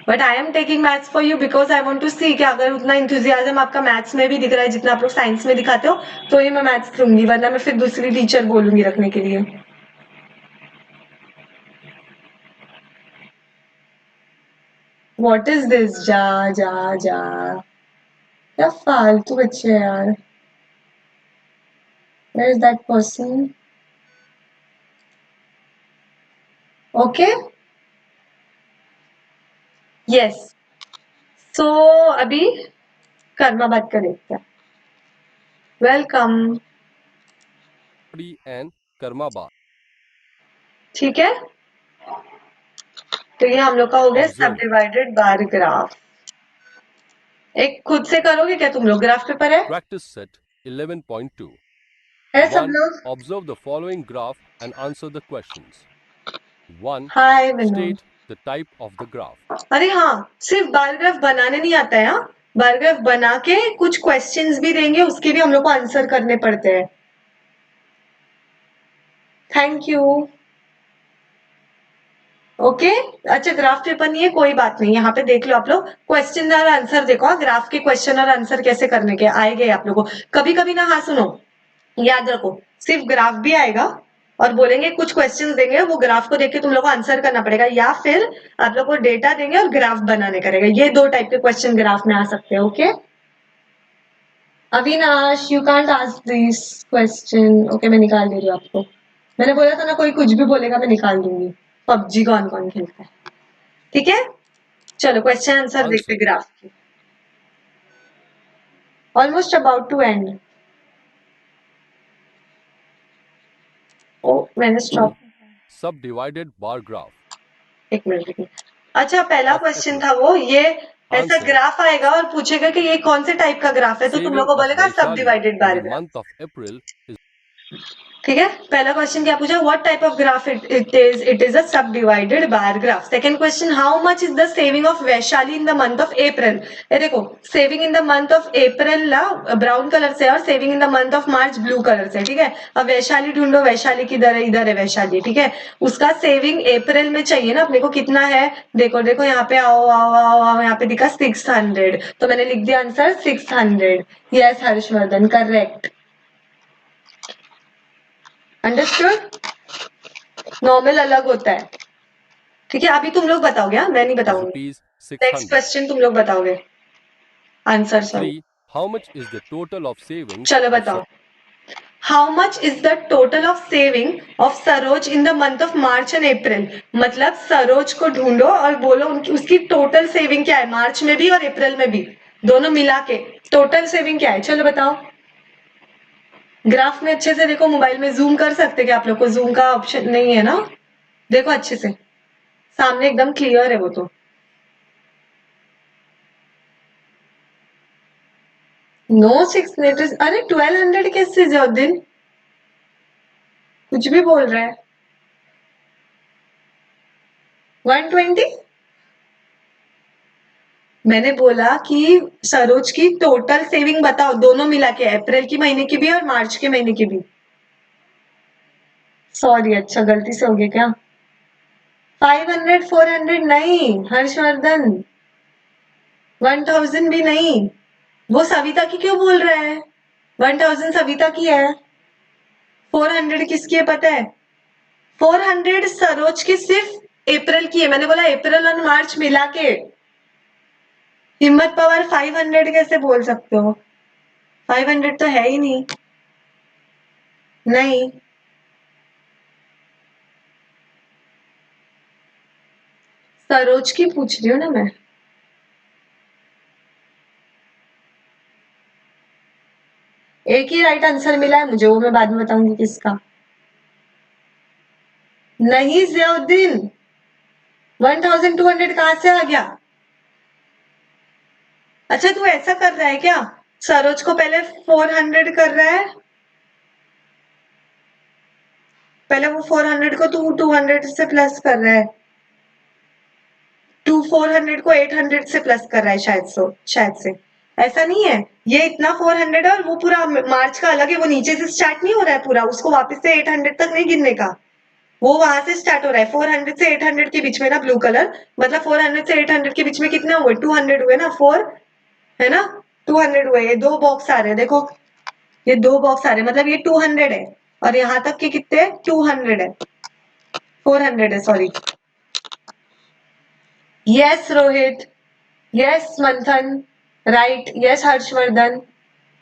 But I am taking maths for you because I want to see कि अगर उतना इंथुजियाज्म आपका मैथ्स में भी दिख रहा है जितना आप लोग साइंस में दिखाते हो, तो ही मैं मैथ्स लूंगी, वरना मैं फिर दूसरी टीचर बोलूंगी रखने के लिए। What is this? जा जा जा, क्या फालतू बच्चे हैं यार। Where is that person? Okay, yes. So अभी कर्मा बात का देखते हैं। वेलकम। and karma bar. ठीक है, तो ये हम लोग का हो गया सब Observe. Divided bar graph. एक खुद से करोगे क्या तुम लोग? ग्राफ पेपर है Practice set 11.2. सब 1. लोग? Observe the following graph and answer the questions. 1. Hi Vinod. State the type of the graph. अरे हाँ, सिर्फ बार ग्राफ बनाने नहीं आता है। हाँ, बार ग्राफ बना के कुछ क्वेश्चंस भी देंगे, उसके भी हम लोग को आंसर करने पड़ते हैं। Thank you. ओके, अच्छा ग्राफ पेपर नहीं है, कोई बात नहीं, यहाँ पे देख लो आप लोग क्वेश्चन और आंसर देखो। ग्राफ के क्वेश्चन और आंसर कैसे करने के आएंगे आप लोगों को। कभी कभी ना, हाँ सुनो, याद रखो, सिर्फ ग्राफ भी आएगा और बोलेंगे कुछ क्वेश्चंस देंगे, वो ग्राफ को देख के तुम लोग को आंसर करना पड़ेगा, या फिर आप लोग को डेटा देंगे और ग्राफ बनाने करेगा। ये दो टाइप के क्वेश्चन ग्राफ में आ सकते हैं। Okay Avinash, you can't ask this question. Okay, मैं निकाल दे रही हूँ आपको। मैंने बोला था ना, कोई कुछ भी बोलेगा मैं निकाल दूंगी। पबजी कौन कौन खेलता है? ठीक है, चलो क्वेश्चन आंसर देखते Answer. ग्राफ की। Almost about to end. ओ मैंने स्टॉप। Subdivided bar graph. एक मिनट रुकिए। अच्छा, पहला Of क्वेश्चन April. था वो, ये ऐसा Answer. ग्राफ आएगा और पूछेगा कि ये कौन से टाइप का ग्राफ है, तो तुम लोग Saving को of बोलेगा सब Vaishali divided in bar the graph. month of April is ठीक है, पहला क्वेश्चन क्या पूछा? What type of graph it is a subdivided bar graph. Second question, how much is the saving of Vaishali in the month of April. ये देखो, saving in the month of April ला brown colour से और saving in the month of March blue colour से। ठीक है, अब वैशाली ढूंढो, वैशाली किधर है? इधर है वैशाली। ठीक है, उसका सेविंग अप्रैल में चाहिए ना अपने को, कितना है? देखो देखो, यहाँ पे आओ आओ आओ आओ, यहाँ पे दिखा 600, तो मैंने लिख दिया answer 600। Yes Harshvardhan, correct. Understood? Normal अलग होता है। ठीक है, अभी तुम लोग बताओगे, हाँ मैं नहीं बताऊंगी। rupees next 600. क्वेश्चन तुम लोग बताओगे answer. Sorry, 3. How much is the total of savings चलो of बताओ। How much is the total of saving of Saroj in the month of March and April. मतलब सरोज को ढूंढो और बोलो उनकी उसकी टोटल सेविंग क्या है, मार्च में भी और अप्रैल में भी, दोनों मिला के टोटल सेविंग क्या है? चलो बताओ। ग्राफ में अच्छे से देखो, मोबाइल में जूम कर सकते क्या आप लोग को? जूम का ऑप्शन नहीं है ना, देखो अच्छे से, सामने एकदम क्लियर है वो तो। नो 600, अरे 1200 कैसे जॉर्डिन? कुछ भी बोल रहा है। 120? मैंने बोला कि सरोज की टोटल सेविंग बताओ, दोनों मिला के, अप्रैल की महीने की भी और मार्च के महीने की भी। सॉरी, अच्छा गलती से हो गया क्या? 500 400 नहीं हर्षवर्धन, 1000 भी नहीं। वो सविता की क्यों बोल रहा है? 1000 सविता की है, 400 किसकी है पता है? 400 सरोज की सिर्फ अप्रैल की है। मैंने बोला अप्रैल और मार्च मिला के। हिम्मत पावर 500 कैसे बोल सकते हो? 500 तो है ही नहीं। नहीं, सरोज की पूछ रही हूँ ना मैं। एक ही राइट आंसर मिला है मुझे, वो मैं बाद में बताऊंगी किसका। नहीं जियाउद्दीन, 1200 कहाँ से आ गया? अच्छा तू ऐसा कर रहा है क्या? सरोज को पहले 400 कर रहा है, पहले वो 400 को तू 200 से प्लस कर रहा है, तू 400 को 800 से प्लस कर रहा है शायद से। ऐसा नहीं है, ये इतना 400 है और वो पूरा मार्च का अलग है, वो नीचे से स्टार्ट नहीं हो रहा है पूरा, उसको वापस से 800 तक नहीं गिनने का, वो वहां से स्टार्ट हो रहा है 400 से 800 के बीच में ना, ब्लू कलर, मतलब 400 से 800 के बीच में कितने हुए, 200 हुए ना, 4 है ना, 200 हुए, ये 2 बॉक्स आ रहे हैं, देखो ये 2 बॉक्स आ रहे हैं, मतलब ये 200 है, और यहाँ तक के कितने 200 है, 400 है, सॉरी। यस रोहित, यस मंथन, right, yes Harshvardhan,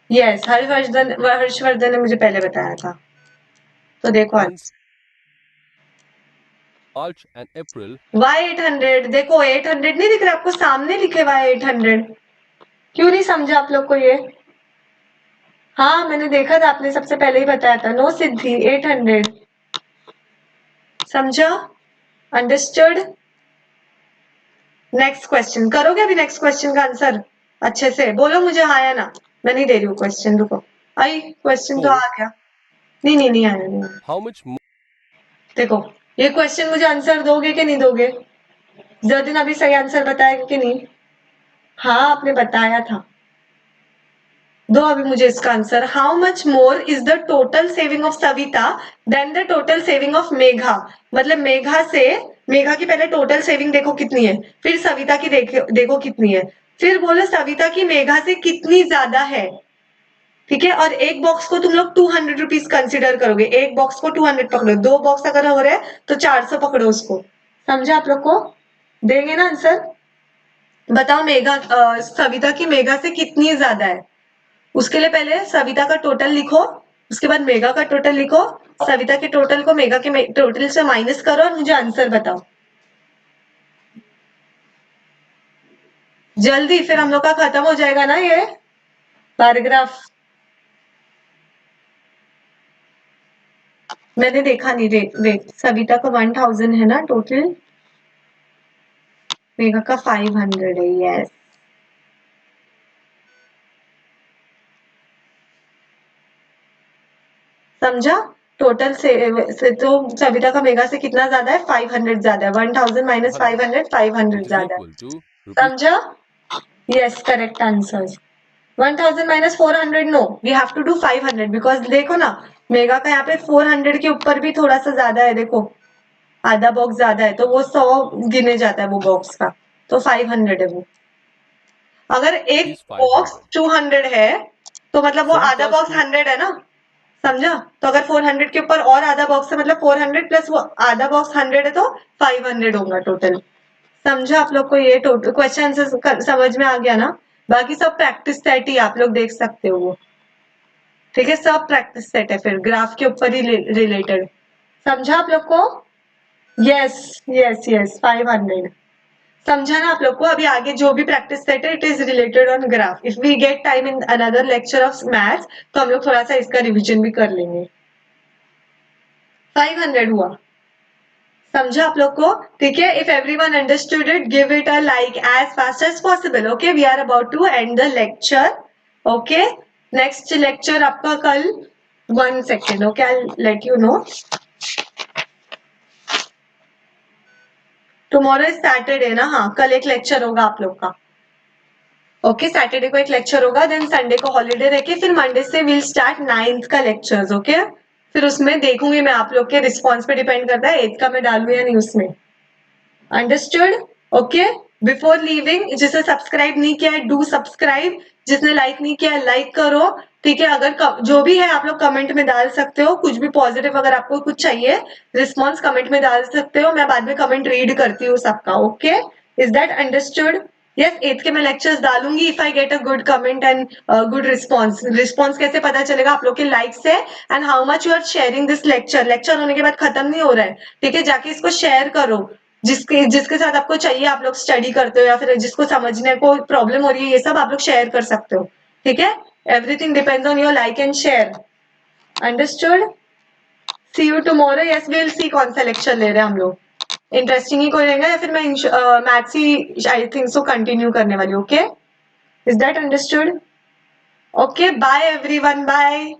yes Harshvardhan ने मुझे पहले बताया था, तो देखो Hence, March and April Y800, देखो 800 नहीं दिख रहा आपको, सामने लिखे Y800, क्यों नहीं समझा आप लोग को ये? हाँ मैंने देखा था, आपने सबसे पहले ही बताया था, नो सिद्धि 800, समझा, अंडरस्टूड। नेक्स्ट क्वेश्चन करोगे अभी, नेक्स्ट क्वेश्चन का आंसर अच्छे से बोलो मुझे, हाँ या ना, मैं नहीं दे रही हूँ क्वेश्चन, रुको, आई क्वेश्चन तो आ गया, नहीं नहीं नहीं आया, नहीं आया। how much more देखो ये क्वेश्चन मुझे आंसर दोगे कि नहीं दोगे, जतिन अभी सही आंसर बताया कि नहीं, हाँ आपने बताया था, दो अभी मुझे इसका answer. How much more is the total saving of Savita than the total saving of Megha, मतलब मेघा की पहले टोटल सेविंग देखो कितनी है, फिर सविता की देखो कितनी है, फिर बोलो सविता की मेघा से कितनी ज्यादा है, ठीक है, और एक बॉक्स को तुम लोग 200 रुपीज कंसिडर करोगे, एक बॉक्स को 200 पकड़ो, 2 बॉक्स अगर हो रहे हैं तो 400 पकड़ो उसको, समझा आप लोग को, देंगे ना आंसर, बताओ सविता की मेघा से कितनी ज्यादा है, उसके लिए पहले सविता का टोटल लिखो, उसके बाद मेघा का टोटल लिखो, सविता के टोटल को मेघा के टोटल से माइनस करो और मुझे आंसर बताओ जल्दी, फिर हम लोग का खत्म हो जाएगा ना ये पैराग्राफ। मैंने देखा नहीं, वेट सविता का 1000 है ना टोटल, मेघा का 500 है, यस, समझा, टोटल से तो सविता का मेघा से कितना ज्यादा है, 500 ज्यादा है, 1000 माइनस 500, 500 it is ज्यादा है, equal to rupees समझा, yes correct answer, 1000 minus 400, no we have to do 500, because देखो ना मेगा का यहाँ पे 400 के ऊपर भी थोड़ा सा ज्यादा है, देखो आधा बॉक्स ज्यादा है, तो वो 100 गिने जाता है वो बॉक्स का, तो 500 है वो, अगर एक is बॉक्स 500. 200 है तो मतलब वो आधा Savita's बॉक्स 100 है ना, समझा, तो अगर 400 के ऊपर और आधा बॉक्स है, मतलब 400 प्लस वो आधा बॉक्स 100 है, तो 500 होगा टोटल, समझा आप लोग को ये टोटल क्वेश्चन समझ में आ गया ना, बाकी सब प्रैक्टिस सेट ही आप लोग देख सकते हो वो, ठीक है, सब प्रैक्टिस सेट है, फिर ग्राफ के ऊपर ही रिलेटेड, समझा आप लोग को, यस यस यस 500, समझा ना आप लोग को, अभी आगे जो भी प्रैक्टिस सेट है it is related on graph, if we get time in another lecture of maths तो हम लोग थोड़ा सा इसका रिविजन भी कर लेंगे, 500 हुआ, समझा आप लोग को, ठीक है, if everyone understood it give it a like as fast as possible, okay, we are about to end the lecture, okay, next lecture आपका कल, 1 second, okay, I let you know, tomorrow is Saturday ना, हाँ कल एक lecture होगा आप लोग का, ओके, सैटरडे को एक लेक्चर होगा, देन संडे को हॉलीडे रखे, फिर मंडे से विल स्टार्ट 9th का लेक्चर्स, ओके, फिर उसमें देखूंगी मैं, आप लोग के रिस्पॉन्स पे डिपेंड करता है 8th का मैं डालू या नहीं उसमें, अंडरस्टूड, ओके, बिफोर लीविंग जिसने सब्सक्राइब नहीं किया है डू सब्सक्राइब, जिसने लाइक नहीं किया है लाइक करो, ठीक है, अगर जो भी है आप लोग कमेंट में डाल सकते हो, कुछ भी पॉजिटिव अगर आपको कुछ चाहिए रिस्पॉन्स कमेंट में डाल सकते हो, मैं बाद में कमेंट रीड करती हूँ सबका, okay, is that understood, yes, 8th के मैं लेक्चर्स डालूंगी if I get a good comment and good response कैसे पता चलेगा, आप लोग के लाइक से and how much you are sharing this lecture होने के बाद खत्म नहीं हो रहा है, ठीक है, जाके इसको शेयर करो, जिसके साथ आपको चाहिए, आप लोग स्टडी करते हो या फिर जिसको समझने को प्रॉब्लम हो रही है, ये सब आप लोग शेयर कर सकते हो, ठीक है, everything depends on your like and share, understood, see you tomorrow, yes will see कौन सा लेक्चर ले रहे हैं हम लोग, इंटरेस्टिंग ही कोई रहेगा या फिर मैं मैथ्स ही आई थिंक सो कंटिन्यू करने वाली, okay, is that understood, okay, bye everyone, bye.